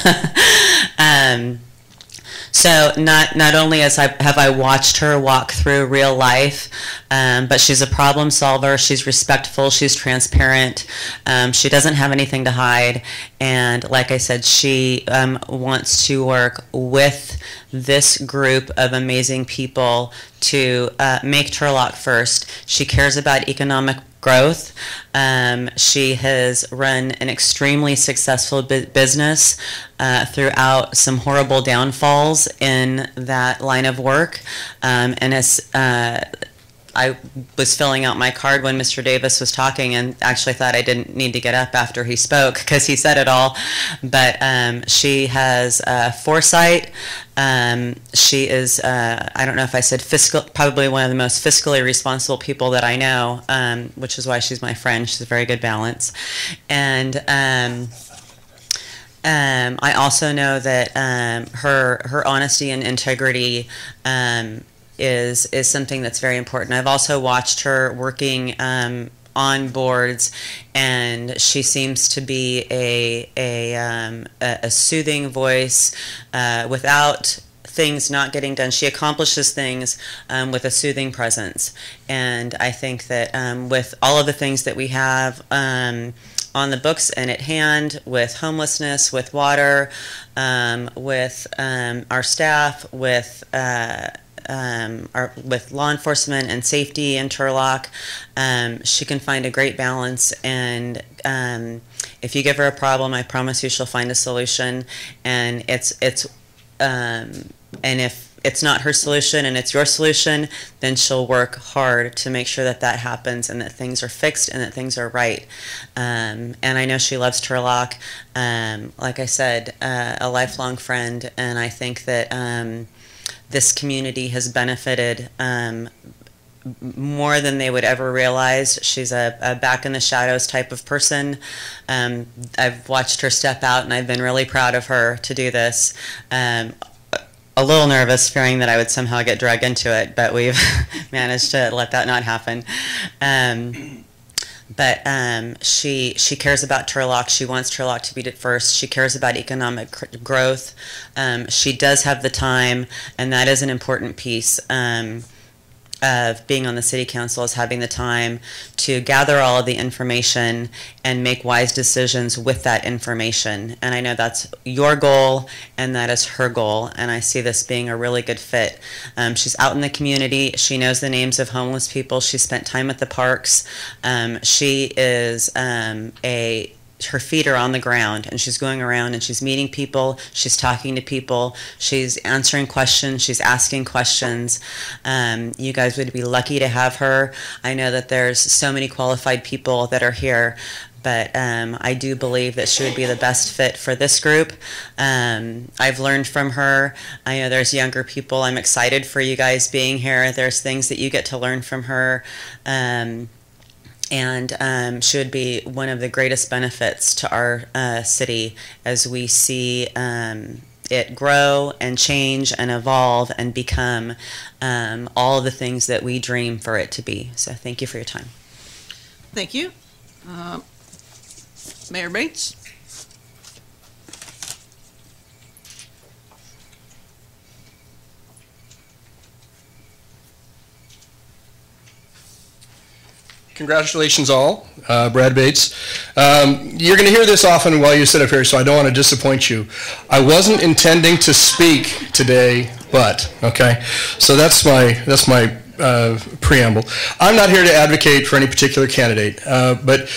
So not only have I watched her walk through real life, but she's a problem solver. She's respectful. She's transparent. She doesn't have anything to hide. And like I said, she wants to work with this group of amazing people to make Turlock first. She cares about economic growth. She has run an extremely successful business throughout some horrible downfalls in that line of work. And as I was filling out my card when Mr. Davis was talking, and actually thought I didn't need to get up after he spoke because he said it all. But she has foresight. She is, I don't know if I said probably one of the most fiscally responsible people that I know, which is why she's my friend. She's a very good balance. And I also know that her honesty and integrity is something that's very important. I've also watched her working on boards, and she seems to be a soothing voice without things not getting done. She accomplishes things with a soothing presence, and I think that with all of the things that we have on the books and at hand, with homelessness, with water, with our staff, with law enforcement and safety in Turlock, she can find a great balance. And if you give her a problem, I promise you she'll find a solution. And and if it's not her solution and it's your solution, then she'll work hard to make sure that that happens and that things are fixed and that things are right. And I know she loves Turlock. Like I said, a lifelong friend, and I think that this community has benefited more than they would ever realize. She's a back in the shadows type of person. I've watched her step out, and I've been really proud of her to do this. A little nervous, fearing that I would somehow get dragged into it, but we've managed to let that not happen. But she cares about Turlock. She wants Turlock to be at first. She cares about economic growth. She does have the time, and that is an important piece of being on the city council, is having the time to gather all of the information and make wise decisions with that information. And I know that's your goal, and that is her goal, and I see this being a really good fit. She's out in the community. She knows the names of homeless people. She spent time at the parks. She is her feet are on the ground, and she's going around and she's meeting people, she's talking to people, she's answering questions, she's asking questions. You guys would be lucky to have her. I know that there's so many qualified people that are here, but I do believe that she would be the best fit for this group. I've learned from her. I know there's younger people. I'm excited for you guys being here. There's things that you get to learn from her. And should be one of the greatest benefits to our city as we see it grow and change and evolve and become all of the things that we dream for it to be. So thank you for your time. Thank you. Mayor Bates? Congratulations all, Brad Bates. You're going to hear this often while you sit up here, so I don't want to disappoint you. I wasn't intending to speak today, but, okay? So that's my preamble. I'm not here to advocate for any particular candidate, but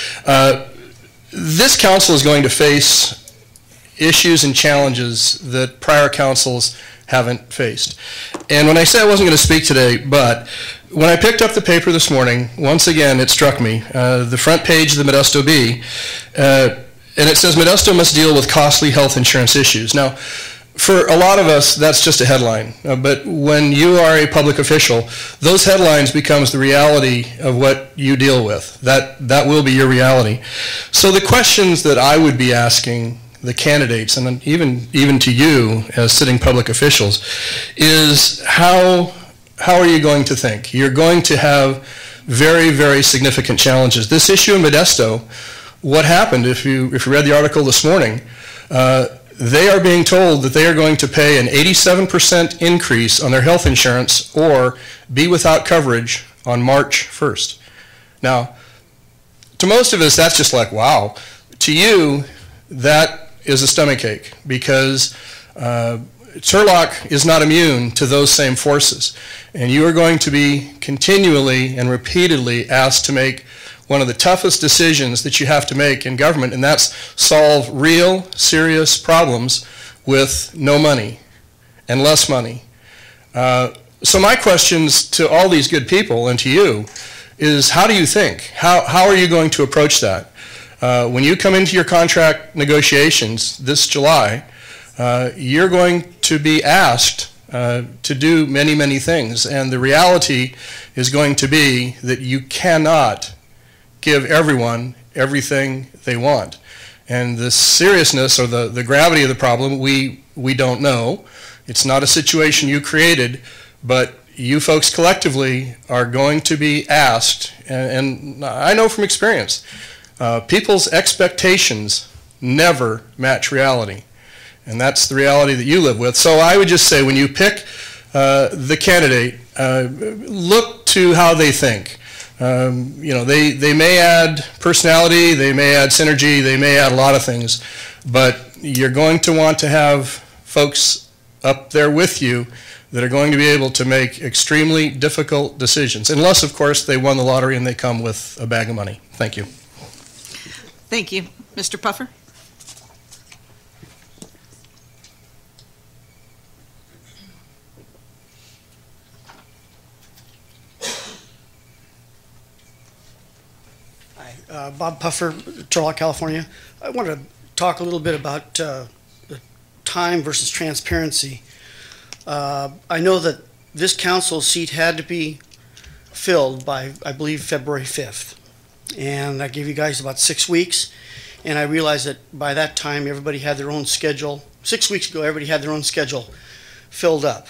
this council is going to face issues and challenges that prior councils haven't faced. And when I said I wasn't going to speak today, but when I picked up the paper this morning, once again it struck me, the front page of the Modesto Bee, and it says Modesto must deal with costly health insurance issues. Now, for a lot of us, that's just a headline. But when you are a public official, those headlines becomes the reality of what you deal with. That will be your reality. So the questions that I would be asking the candidates, and even to you as sitting public officials, is how are you going to think? You're going to have very, very significant challenges. This issue in Modesto, what happened, if you read the article this morning, they are being told that they are going to pay an 87% increase on their health insurance or be without coverage on March 1st. Now, to most of us, that's just like, wow. To you, that is a stomachache because Turlock is not immune to those same forces. And you are going to be continually and repeatedly asked to make one of the toughest decisions that you have to make in government, and that's solve real, serious problems with no money and less money. So my questions to all these good people and to you is, how do you think? How are you going to approach that? When you come into your contract negotiations this July, you're going to be asked to do many, many things, and the reality is going to be that you cannot give everyone everything they want. And the seriousness or the gravity of the problem, we don't know. It's not a situation you created, but you folks collectively are going to be asked, and I know from experience, people's expectations never match reality. And that's the reality that you live with. So I would just say, when you pick the candidate, look to how they think. They may add personality, they may add synergy, they may add a lot of things, but you're going to want to have folks up there with you that are going to be able to make extremely difficult decisions, unless, of course, they won the lottery and they come with a bag of money. Thank you. Thank you. Mr. Puffer? Bob Puffer, Turlock, California. I want to talk a little bit about the time versus transparency. I know that this council seat had to be filled by, I believe, February 5th. And I gave you guys about 6 weeks. And I realized that by that time, everybody had their own schedule. 6 weeks ago, everybody had their own schedule filled up.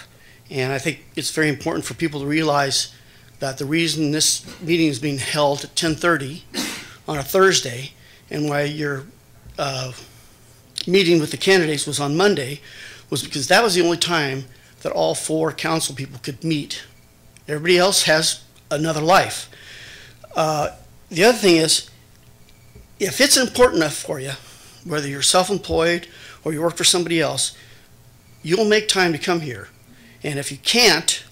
And I think it's very important for people to realize that the reason this meeting is being held at 10:30 on a Thursday, and why your meeting with the candidates was on Monday, was because that was the only time that all 4 council people could meet. Everybody else has another life. The other thing is, if it's important enough for you, whether you're self-employed or you work for somebody else, you'll make time to come here. And if you can't,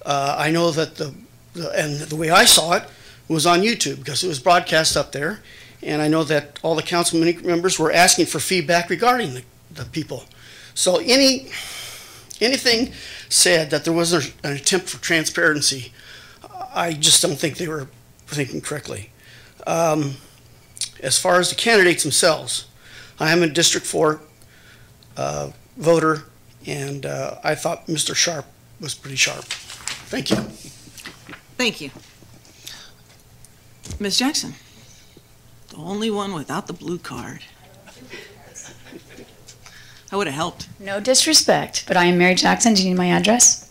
I know that the way I saw it was on YouTube, because it was broadcast up there, and I know that all the council members were asking for feedback regarding the people. So anything said that there wasn't an attempt for transparency, I just don't think they were thinking correctly. As far as the candidates themselves, I am a District 4 voter, and I thought Mr. Sharp was pretty sharp. Thank you. Thank you. Ms. Jackson, the only one without the blue card. That would have helped. No disrespect, but I am Mary Jackson. Do you need my address?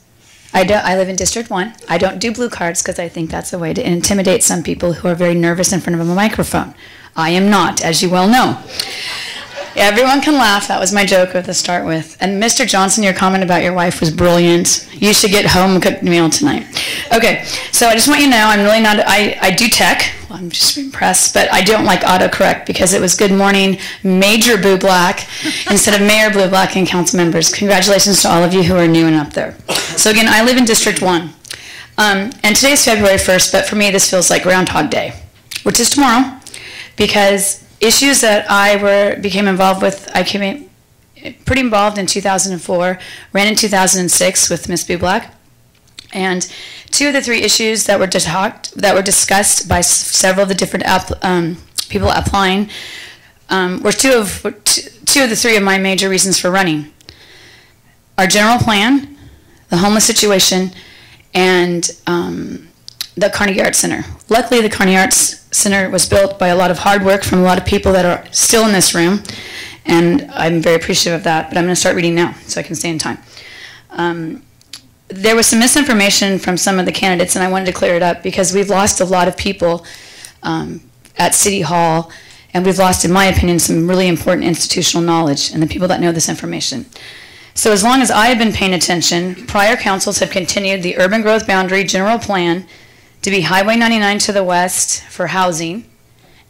I live in District 1. I don't do blue cards because I think that's a way to intimidate some people who are very nervous in front of a microphone. I am not, as you well know. Everyone can laugh. That was my joke to start with. And Mr. Johnson, your comment about your wife was brilliant. You should get home and cook a meal tonight. Okay, so I just want you to know I'm really not, I do tech. Well, I'm just impressed, but I don't like autocorrect because it was good morning, Major Blue Black, instead of Mayor Blue Black and council members. Congratulations to all of you who are new and up there. So again, I live in District 1. And today's February 1st, but for me this feels like Groundhog Day, which is tomorrow, because issues that I became involved with, I came pretty involved in 2004, ran in 2006 with Ms. Bublak. And two of the three issues that were discussed by several of the different people applying were two of the three of my major reasons for running. Our general plan, the homeless situation, and the Carnegie Arts Center. Luckily, the Carnegie Arts Center was built by a lot of hard work from a lot of people that are still in this room, and I'm very appreciative of that, but I'm going to start reading now so I can stay in time. There was some misinformation from some of the candidates, and I wanted to clear it up because we've lost a lot of people at City Hall, and we've lost, in my opinion, some really important institutional knowledge and the people that know this information. So as long as I have been paying attention, prior councils have continued the urban growth boundary general plan to be Highway 99 to the west for housing,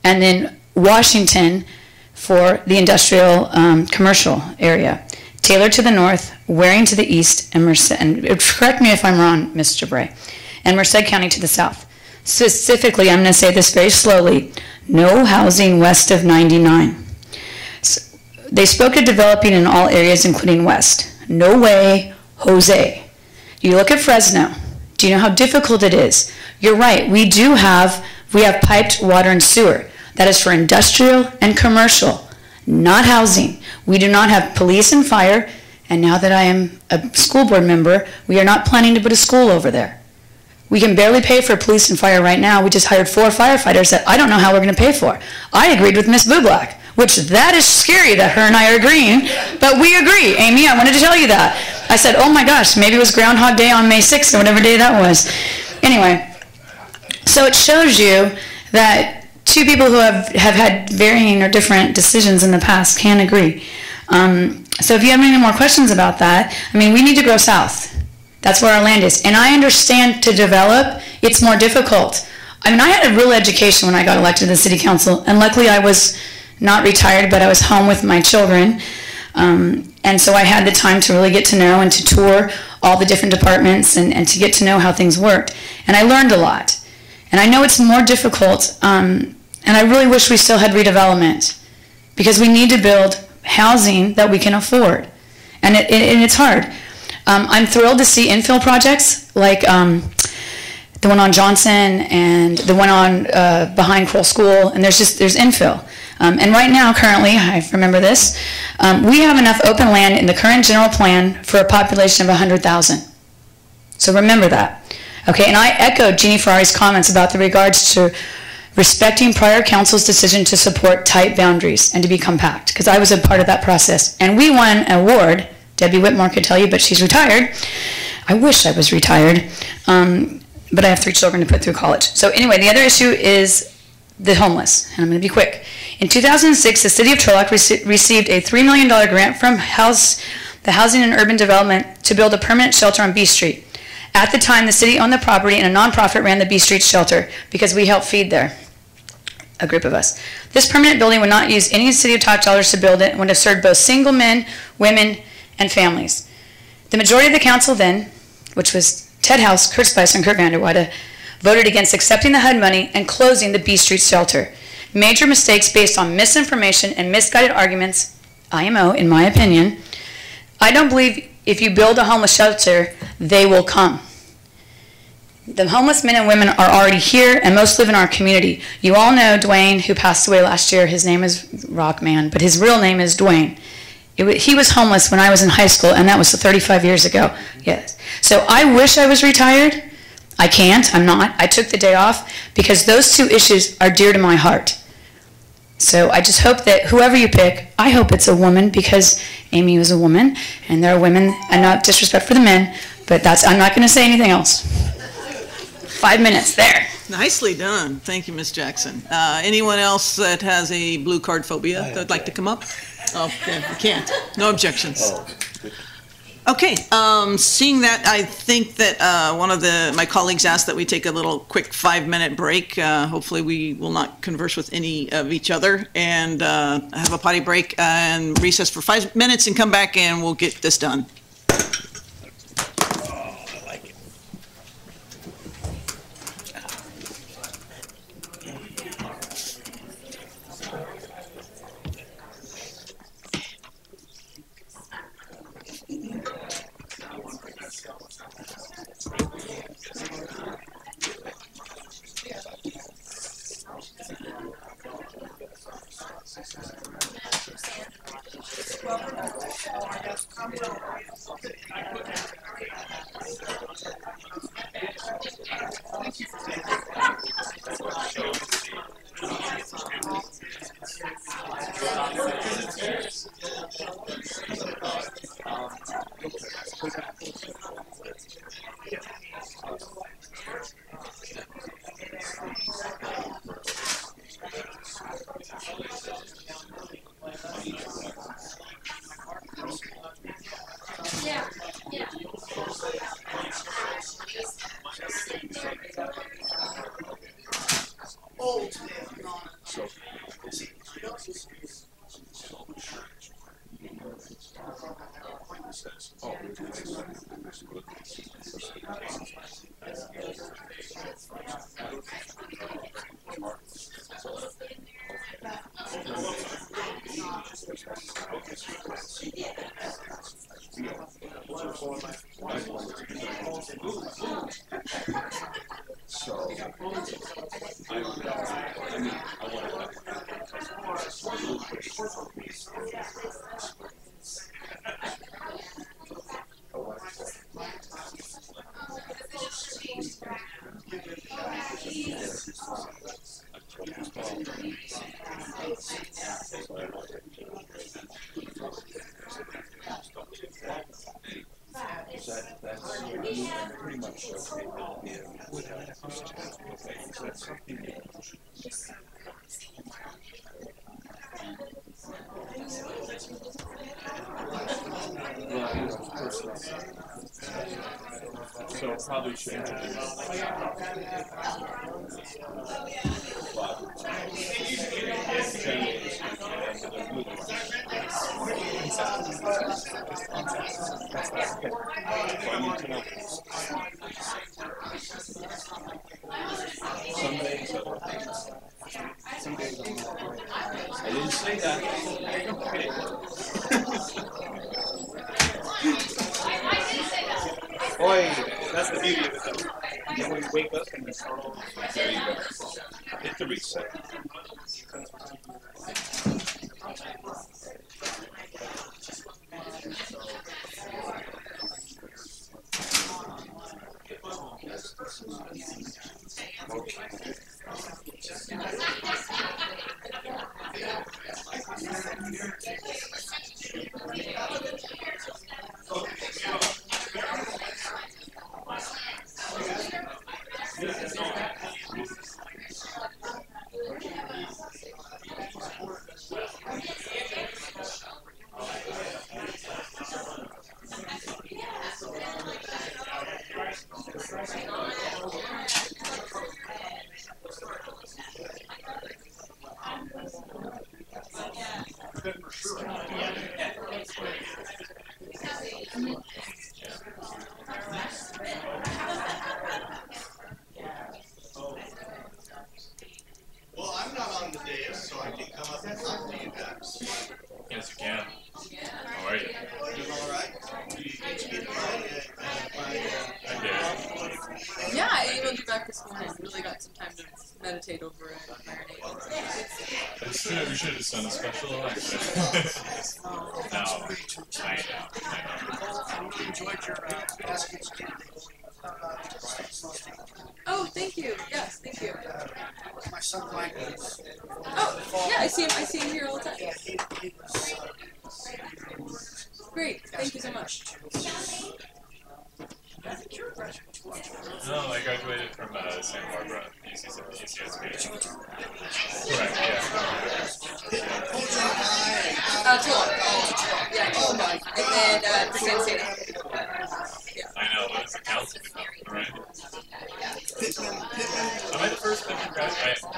and then Washington for the industrial commercial area. Taylor to the north, Waring to the east, and Merced, and correct me if I'm wrong, Mr. Bray, and Merced County to the south. Specifically, I'm going to say this very slowly, no housing west of 99. So they spoke of developing in all areas, including west. No way, Jose. You look at Fresno. Do you know how difficult it is? You're right, we have piped water and sewer. That is for industrial and commercial, not housing. We do not have police and fire, and now that I am a school board member, we are not planning to put a school over there. We can barely pay for police and fire right now. We just hired 4 firefighters that I don't know how we're going to pay for. I agreed with Ms. Bublak, which that is scary that her and I are agreeing, but we agree. Amy, I wanted to tell you that. I said, oh my gosh, maybe it was Groundhog Day on May 6th or whatever day that was. Anyway, so it shows you that two people who have had varying or different decisions in the past can agree. So if you have any more questions about that, I mean, we need to grow south. That's where our land is. And I understand to develop, it's more difficult. I mean, I had a real education when I got elected to the city council, and luckily I was not retired, but I was home with my children. And so I had the time to really get to know and to tour all the different departments and to get to know how things worked. And I learned a lot. And I know it's more difficult, and I really wish we still had redevelopment, because we need to build housing that we can afford. And it's hard. I'm thrilled to see infill projects like the one on Johnson and the one on behind Kroll School, and there's infill. And right now, currently, I remember this, we have enough open land in the current general plan for a population of 100,000. So remember that. Okay, and I echoed Jeannie Ferrari's comments about the regards to respecting prior council's decision to support tight boundaries and to be compact, because I was a part of that process. And we won an award. Debbie Whitmore could tell you, but she's retired. I wish I was retired, but I have 3 children to put through college. So anyway, the other issue is the homeless, and I'm going to be quick. In 2006, the city of Turlock received a $3 million grant from the Housing and Urban Development to build a permanent shelter on B Street. At the time, the city owned the property, and a nonprofit ran the B Street shelter because we helped feed there, a group of us. This permanent building would not use any city of tax dollars to build it and would have served both single men, women, and families. The majority of the council then, which was Ted House, Kurt Spicer, and Kurt Vanderweyde, voted against accepting the HUD money and closing the B Street shelter. Major mistakes based on misinformation and misguided arguments, IMO, in my opinion. I don't believe if you build a homeless shelter, they will come. The homeless men and women are already here, and most live in our community. You all know Dwayne, who passed away last year. His name is Rockman, but his real name is Dwayne. He was homeless when I was in high school, and that was 35 years ago. Yes. So I wish I was retired. I can't. I'm not. I took the day off because those two issues are dear to my heart. So I just hope that whoever you pick, I hope it's a woman, because Amy was a woman, and there are women, and not disrespect for the men, but I'm not going to say anything else. 5 minutes there. Nicely done. Thank you, Ms. Jackson. Anyone else that has a blue card phobia that would like to come up? Oh, yeah, you can't. No objections. Okay, seeing that, I think that one of my colleagues asked that we take a little quick 5-minute break. Hopefully we will not converse with any of each other, and have a potty break and recess for 5 minutes and come back and we'll get this done. So probably should I didn't say that. Boy, that's the beauty of it though. When you wake up and it's all there you go. Hit the reset. Well, I'm not on the dais, so I can come up and talk to you guys. Yes, you can. How are you? Doing all right? Do you get to get Yeah, I emailed you back this morning. Really got some time to meditate over it. We should have just done a special election. No, I know. I enjoyed your baskets. Oh, thank you. Yes, thank you. My son Mike was. Oh, yeah, I see him here all the time. Yeah, he was. Great, thank you so much. No, I graduated from Santa Barbara, UCSB. Correct, yeah. Turlock. Yeah, Oh my and then San Santa. Yeah. I know, what is the council become, right? Am I the first Pittman graduate? I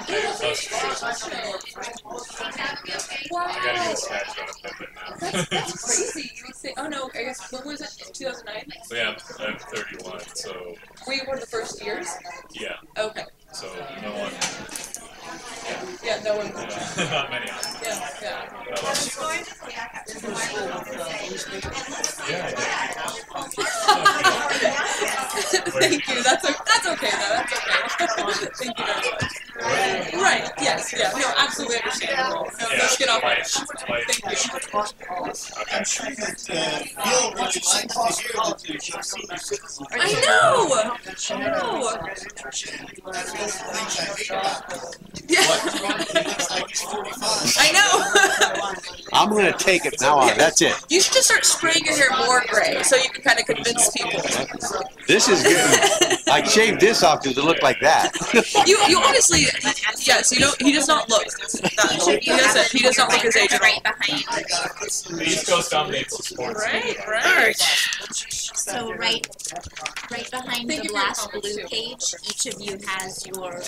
gotta get a statue of Pittman now. That's crazy. You would say, oh no, I guess, when was it? 2009? So yeah, I'm 31, so. Were you one of the first years? Yeah. Okay. So no one. Yeah, no one. Yeah, not many. Yeah. Thank you. That's okay. okay, though. That's okay. Thank you very much. Right, yes, yeah, no, absolutely understandable. No, let's get off it. Thank you. I'm sure you'd feel what it's like to hear that there's some senior citizens. I know! I know! I'm going to take it now on. That's it. You should just start spraying your hair more gray so you can kind of convince people. This is good. I shaved this off because it looked like that. You honestly, yes, you know, he does not look that. He does not look his age at all. Right behind. The East Coast dominates the sports. Right. So right behind the last blue page, each of you has your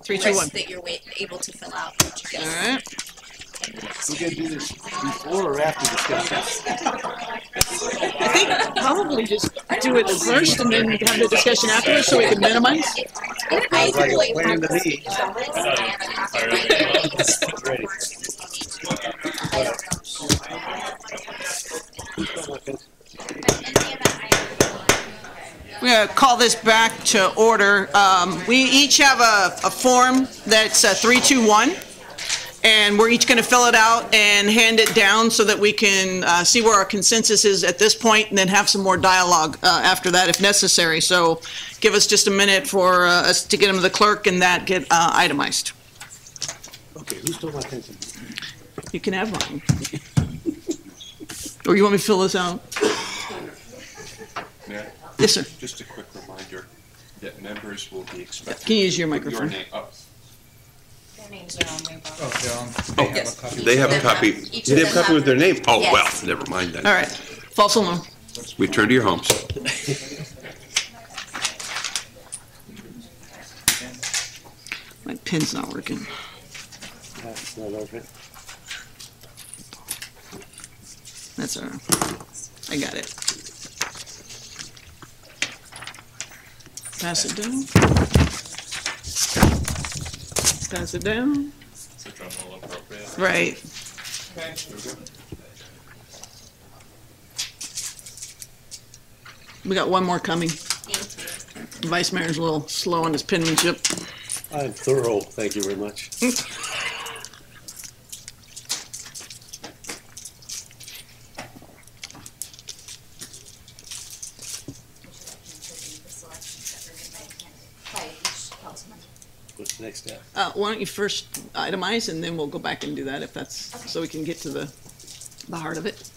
3, 2, 1. list that you're able to fill out. All right. We're going to do this before or after discussion? I think probably just do it first and then have the discussion afterwards so we can minimize. Sounds like a plan to me. Ready. We're going to call this back to order. We each have a form that's 321, and we're each going to fill it out and hand it down so that we can see where our consensus is at this point, and then have some more dialogue after that if necessary. So give us just a minute for us to get them to the clerk and that get itemized. Okay, who stole my pencil? You can have mine. Or you want me to fill this out? Mayor? Yes, sir. Just a quick reminder that members will be expected. Can you use your to put microphone? name up. Their names are on there. They have a copy. Do they have a copy with their name? Oh, Yes. well, never mind then. All right. False alarm. Return to your homes. My pen's not working. That's not open. That's all right. I got it. Pass it down. Pass it down. Is the drum roll appropriate? Right. We got one more coming. Vice Mayor's a little slow on his penmanship. I'm thorough, thank you very much. What's the next step? Why don't you first itemize and then we'll go back and do that if that's, so we can get to the heart of it.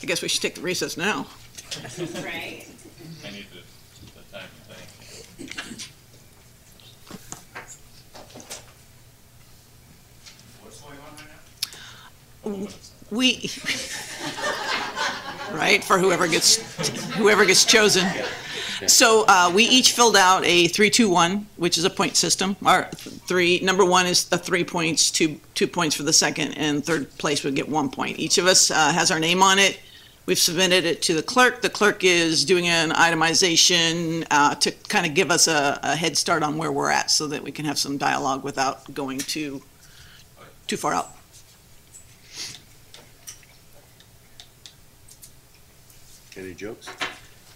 I guess we should take the recess now. Right. I need the time to think. What's going on right now? We, right, for whoever gets chosen. So we each filled out a 3-2-1, which is a point system. Our number one is the 3 points, two points for the second, and third place would get 1 point. Each of us has our name on it. We've submitted it to the clerk. The clerk is doing an itemization to kind of give us a head start on where we're at so that we can have some dialogue without going too far out. Any jokes?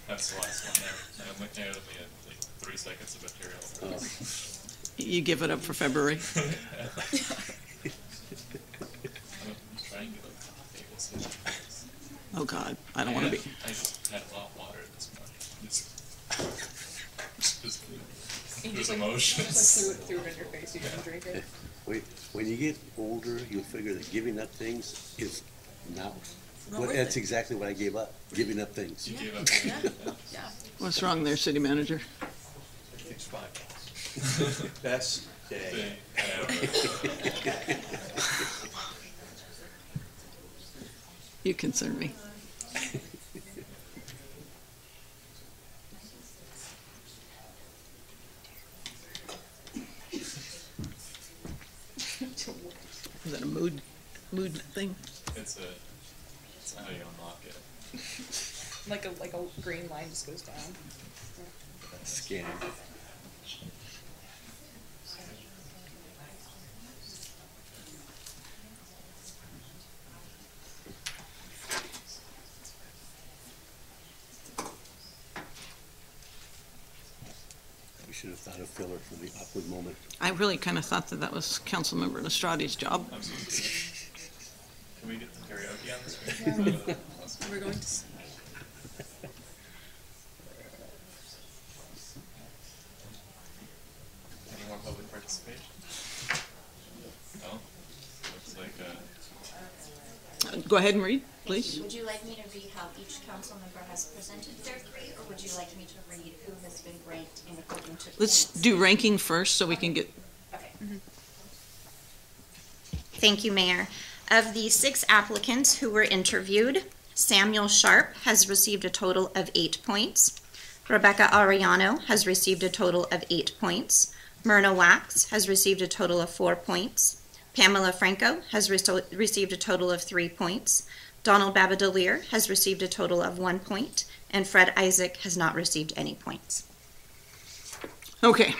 That's the last one there. And I'm looking at only like 3 seconds of material. You give it up for February. I'm trying to get a table set. Oh, God, I don't want to be. I just had a lot of water this morning. There's emotions. Just like threw it in your face, you didn't drink it. Wait, when you get older, you'll figure that giving up things is not. Not Well, worth that's it. exactly what I gave up, giving up things. You gave up. Yeah. What's wrong there, city manager? It's fine. Best day You concern me. Is that a mood thing? It's how you unlock it. Like a green line just goes down. Scan. should have thought of filler for the awkward moment. I really kind of thought that that was Councilmember Estrada's job. Can we get some karaoke on the screen? We're going to. Any more public participation? No? Looks like Go ahead and read, please. Would you like me to read how each council member has presented their three, or would you like me to read who has been ranked in according to? Let's do ranking first so we can get. Okay. Thank you, Mayor. Of the 6 applicants who were interviewed, Samuel Sharp has received a total of 8 points. Rebecca Arellano has received a total of 8 points. Myrna Wax has received a total of 4 points. Pamela Franco has received a total of 3 points. Donald Babadelier has received a total of 1 point. And Fred Isaac has not received any points. Okay.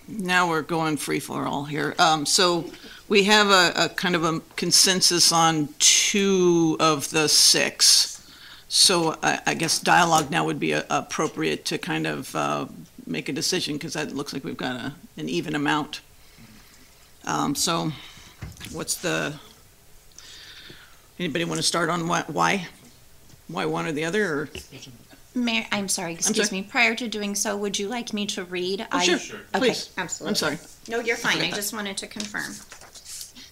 Now we're going free for all here. So we have a kind of a consensus on 2 of the 6. So I guess dialogue now would be appropriate to kind of make a decision, because that looks like we've got an even amount. So what's anybody want to start on why one or the other? Or? Mayor, I'm sorry, excuse me. Prior to doing so, would you like me to read? Oh, sure, Okay, please. absolutely. I'm sorry. No, you're fine. I just wanted to confirm.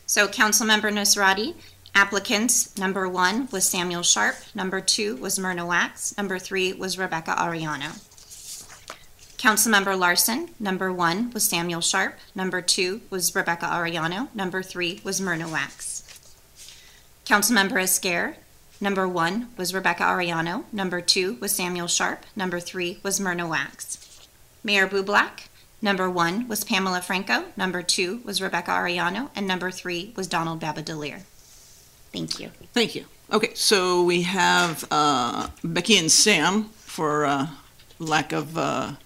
So Councilmember Nasrati, applicants, number 1 was Samuel Sharp, number 2 was Myrna Wax, number 3 was Rebecca Arellano. Councilmember Larson, number 1 was Samuel Sharp, number 2 was Rebecca Arellano, number 3 was Myrna Wax. Councilmember Esquer, number 1 was Rebecca Arellano, number 2 was Samuel Sharp, number 3 was Myrna Wax. Mayor Bublak, number 1 was Pamela Franco, number 2 was Rebecca Arellano, and number 3 was Donald Babadelier. Thank you. Thank you. Okay, so we have Becky and Sam, for lack of a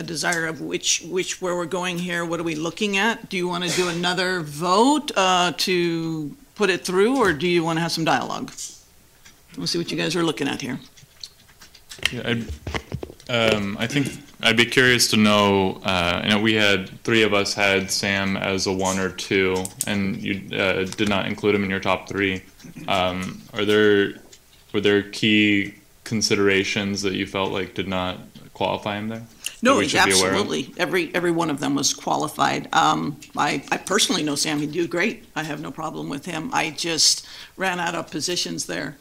desire of where we're going here. What are we looking at? Do you want to do another vote to put it through, or do you want to have some dialogue? We'll see what you guys are looking at here. yeah, I think I'd be curious to know, we had 3 of us had Sam as a 1 or 2, and you did not include him in your top 3. Were there key considerations that you felt like did not qualify him there? No, absolutely. Every one of them was qualified. I personally know Sam. He'd do great. I have no problem with him. I just ran out of positions there.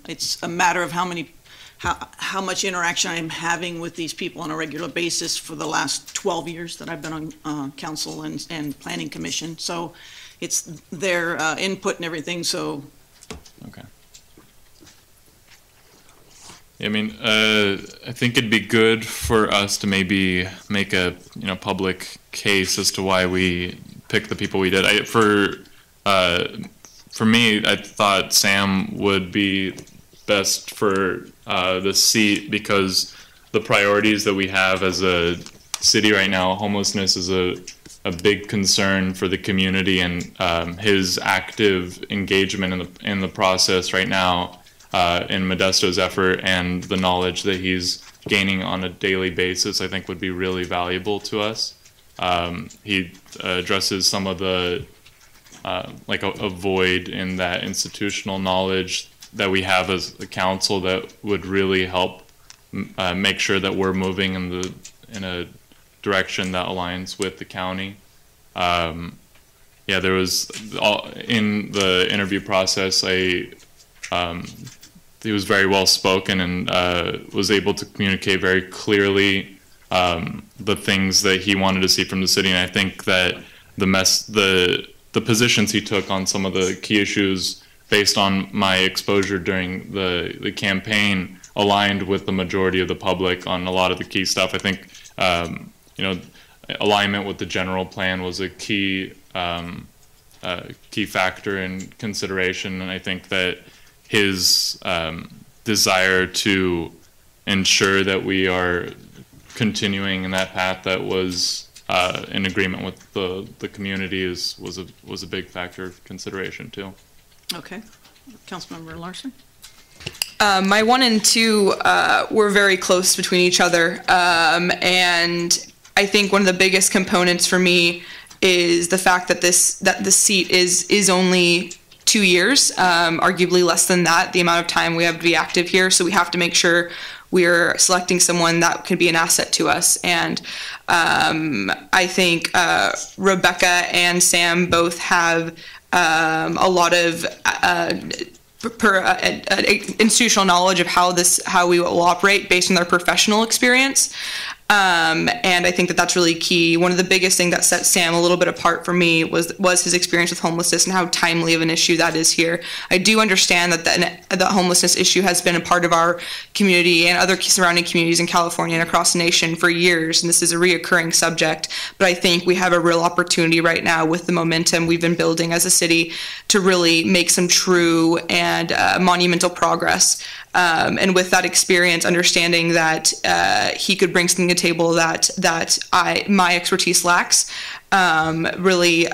It's a matter of how much interaction I'm having with these people on a regular basis for the last 12 years that I've been on council and planning commission. So it's their input and everything. So. Okay. I mean, I think it'd be good for us to maybe make a public case as to why we picked the people we did. For me, I thought Sam would be best for the seat because the priorities that we have as a city right now, homelessness is a big concern for the community, and his active engagement in the process right now. In Modesto's effort and the knowledge that he's gaining on a daily basis, I think would be really valuable to us. He addresses some of the, like a void in that institutional knowledge that we have as a council that would really help make sure that we're moving in a direction that aligns with the county. There was, in the interview process, he was very well spoken and was able to communicate very clearly the things that he wanted to see from the city. And I think that the positions he took on some of the key issues based on my exposure during the campaign aligned with the majority of the public on a lot of the key stuff. I think alignment with the general plan was a key factor in consideration, and I think that his desire to ensure that we are continuing in that path that was in agreement with the community was a big factor of consideration too. Okay, Councilmember Larson. My 1 and 2 were very close between each other, and I think one of the biggest components for me is the fact that the seat is only 2 years, arguably less than that, the amount of time we have to be active here. So we have to make sure we're selecting someone that could be an asset to us. And I think Rebecca and Sam both have a lot of institutional knowledge of how we will operate based on their professional experience. And I think that that's really key. One of the biggest things that set Sam a little bit apart for me was his experience with homelessness and how timely of an issue that is here. I do understand that the homelessness issue has been a part of our community and other surrounding communities in California and across the nation for years, and this is a reoccurring subject. But I think we have a real opportunity right now with the momentum we've been building as a city to really make some true and monumental progress. And with that experience, understanding that he could bring something to the table that my expertise lacks, really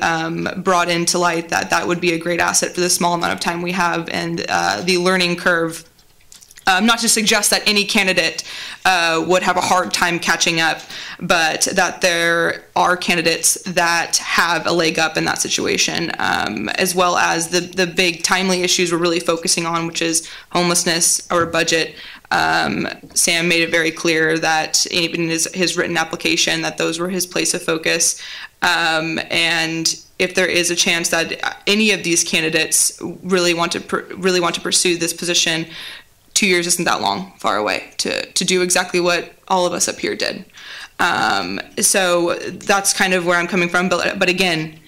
brought into light that would be a great asset for the small amount of time we have, and the learning curve. Not to suggest that any candidate would have a hard time catching up, but that there are candidates that have a leg up in that situation, as well as the big timely issues we're really focusing on, which is homelessness or budget. Sam made it very clear that even in his written application that those were his place of focus. And if there is a chance that any of these candidates really want to pursue this position, 2 years isn't that far away to do exactly what all of us up here did. So that's kind of where I'm coming from. But again,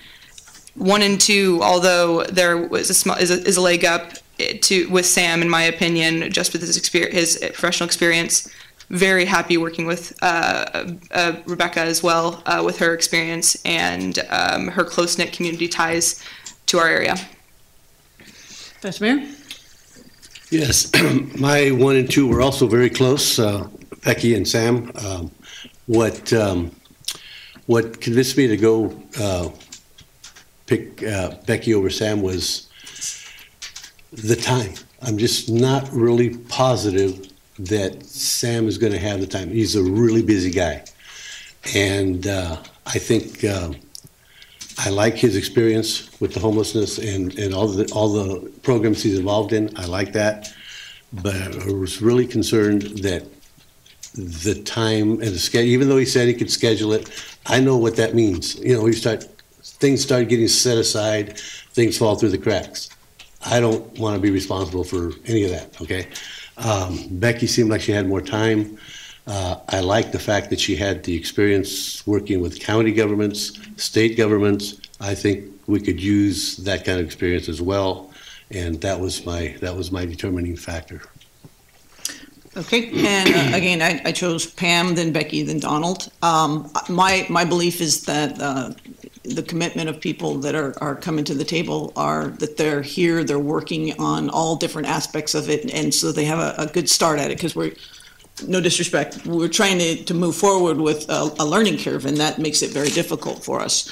1 and 2, although there was is a leg up with Sam, in my opinion, just with his professional experience. Very happy working with Rebecca as well, with her experience and her close-knit community ties to our area. Vice Mayor? Yes, my 1 and 2 were also very close, Becky and Sam. What convinced me to go pick Becky over Sam was the time. I'm just not really positive that Sam is going to have the time. He's a really busy guy. And I think I like his experience with the homelessness and all the programs he's involved in. I like that, but I was really concerned that the time and the schedule. Even though he said he could schedule it, I know what that means. You know, things start getting set aside, things fall through the cracks. I don't want to be responsible for any of that. Okay, Becky seemed like she had more time. I like the fact that she had the experience working with county governments, state governments. I think we could use that kind of experience as well, and that was my determining factor. Okay, and again, I chose Pam, then Becky, then Donald. My belief is that the commitment of people that are coming to the table are that they're here, they're working on all different aspects of it, and so they have a good start at it, because no disrespect, we're trying to move forward with a learning curve, and that makes it very difficult for us.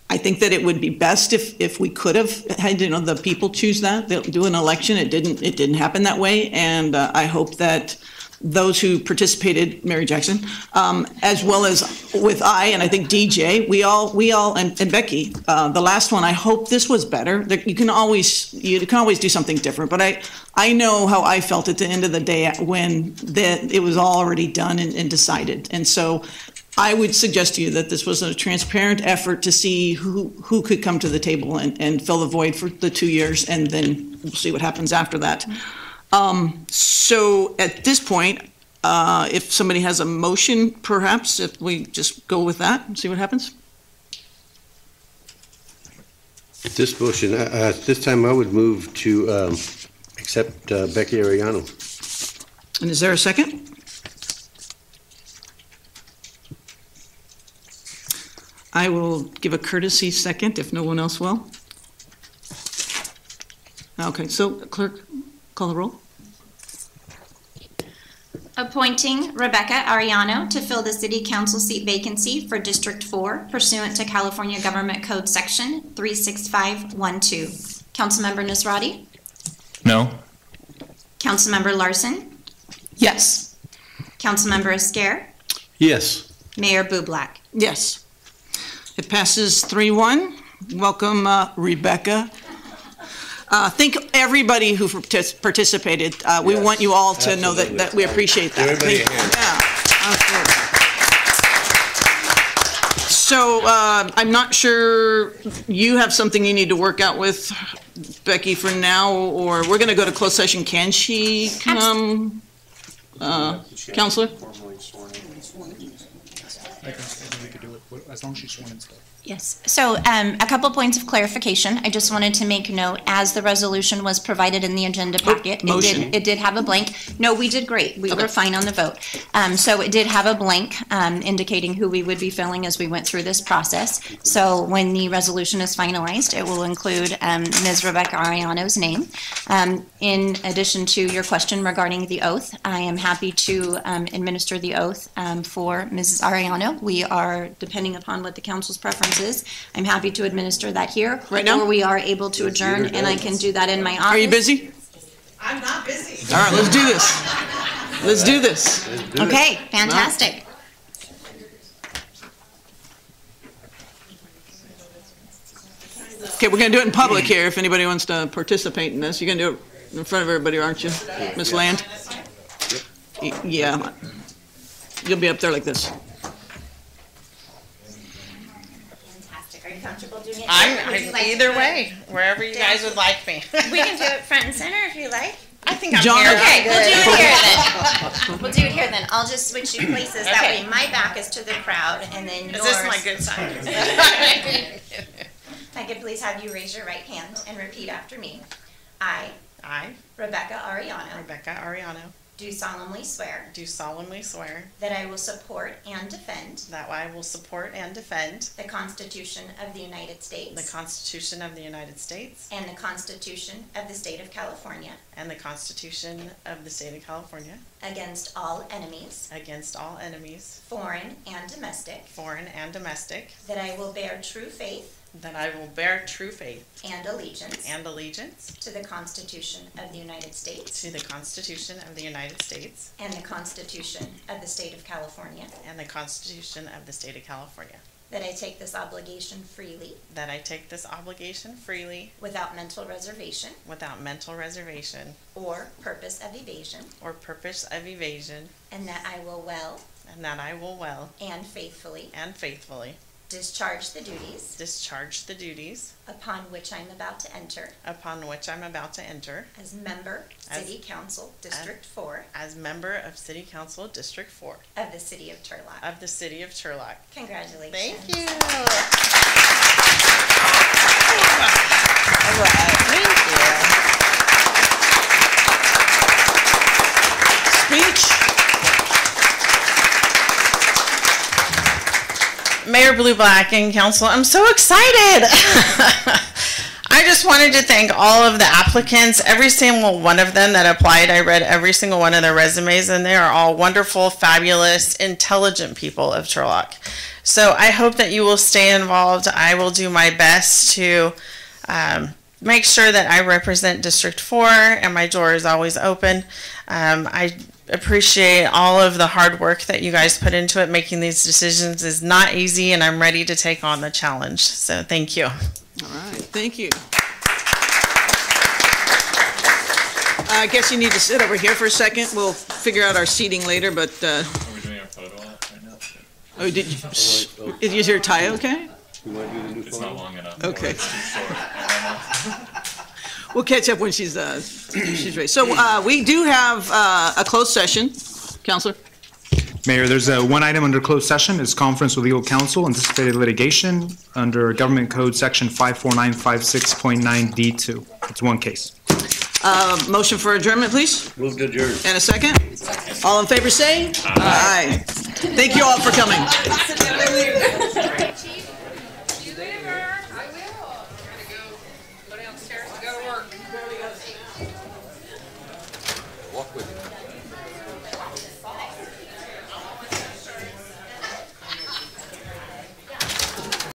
I think that it would be best if we could have had, the people choose that. They'll do an election. It didn't happen that way, and I hope that those who participated, Mary Jackson, as well as with and I think DJ, we all and Becky, the last one, I hope this was better. You can always do something different, but I know how I felt at the end of the day when it was all already done and decided. And so I would suggest to you that this was a transparent effort to see who could come to the table and fill the void for the 2 years, and then we'll see what happens after that. So at this point, if somebody has a motion, perhaps, if we just go with that and see what happens. This motion, this time I would move to accept Becky Arellano. And is there a second? I will give a courtesy second if no one else will. Okay, so clerk, call the roll. Appointing Rebecca Arellano to fill the City Council seat vacancy for District 4 pursuant to California Government Code Section 36512. Councilmember Nasrati? No. Councilmember Larson? Yes. Councilmember Esquer? Yes. Mayor Bublak. Yes. It passes 3-1. Welcome, Rebecca. Thank everybody who participated. We want you all to know that we appreciate that. Everybody So I'm not sure you have something you need to work out with Becky for now, or we're going to go to closed session. Can she come, Counselor? I think we could do it as long as she's sworn in still. Yes. So a couple points of clarification. I just wanted to make note, as the resolution was provided in the agenda packet, it did have a blank. No, we did great. We were fine on the vote. So it did have a blank indicating who we would be filling as we went through this process. So when the resolution is finalized, it will include Ms. Rebecca Arellano's name. In addition to your question regarding the oath, I am happy to administer the oath for Mrs. Arellano. We are, depending upon what the council's preference is, I'm happy to administer that here. Right now? Or we are able to adjourn, and I can do that in my office. Are you busy? I'm not busy. All right, let's do this. Let's do this. Okay, fantastic. Okay, we're going to do it in public here if anybody wants to participate in this. You're going to do it in front of everybody, aren't you, Ms. Land? Yeah. You'll be up there like this. Are you comfortable doing it? Either way, wherever you guys would like me. We can do it front and center if you like. I think I'm John, here. Okay, we'll do it here then. We'll do it here then. I'll just switch you places. That Okay. way my back is to the crowd and then yours. Is this my good side? If I could please have you raise your right hand and repeat after me. I, Rebecca Arellano, do solemnly swear that I will support and defend the Constitution of the United States and the Constitution of the State of California against all enemies, foreign and domestic, that I will bear true faith and allegiance to the Constitution of the United States and the Constitution of the State of California, that I take this obligation freely without mental reservation or purpose of evasion, and that I will well and faithfully discharge the duties upon which I'm about to enter as member City Council District 4 of the City of Turlock. Congratulations. Thank you. All right. Thank you. Speech. Mayor Bublak and Council, I'm so excited. I just wanted to thank all of the applicants, every single one of them that applied. I read every single one of their resumes, and they are all wonderful, fabulous, intelligent people of Turlock. So I hope that you will stay involved. I will do my best to make sure that I represent District 4, and my door is always open. I appreciate all of the hard work that you guys put into it. Making these decisions is not easy, and I'm ready to take on the challenge. So thank you. All right, thank you. I guess you need to sit over here for a second. We'll figure out our seating later, but... Are we doing our photo op right now? Oh, is your tie okay? It's not long enough. Okay. It's too short. We'll catch up when she's ready. So we do have a closed session. Counselor? Mayor, there's one item under closed session. It's conference with legal counsel, anticipated litigation under Government Code Section 54956.9D2. It's one case. Motion for adjournment, please. Move to adjourn. And a second? All in favor say aye. Thank you all for coming.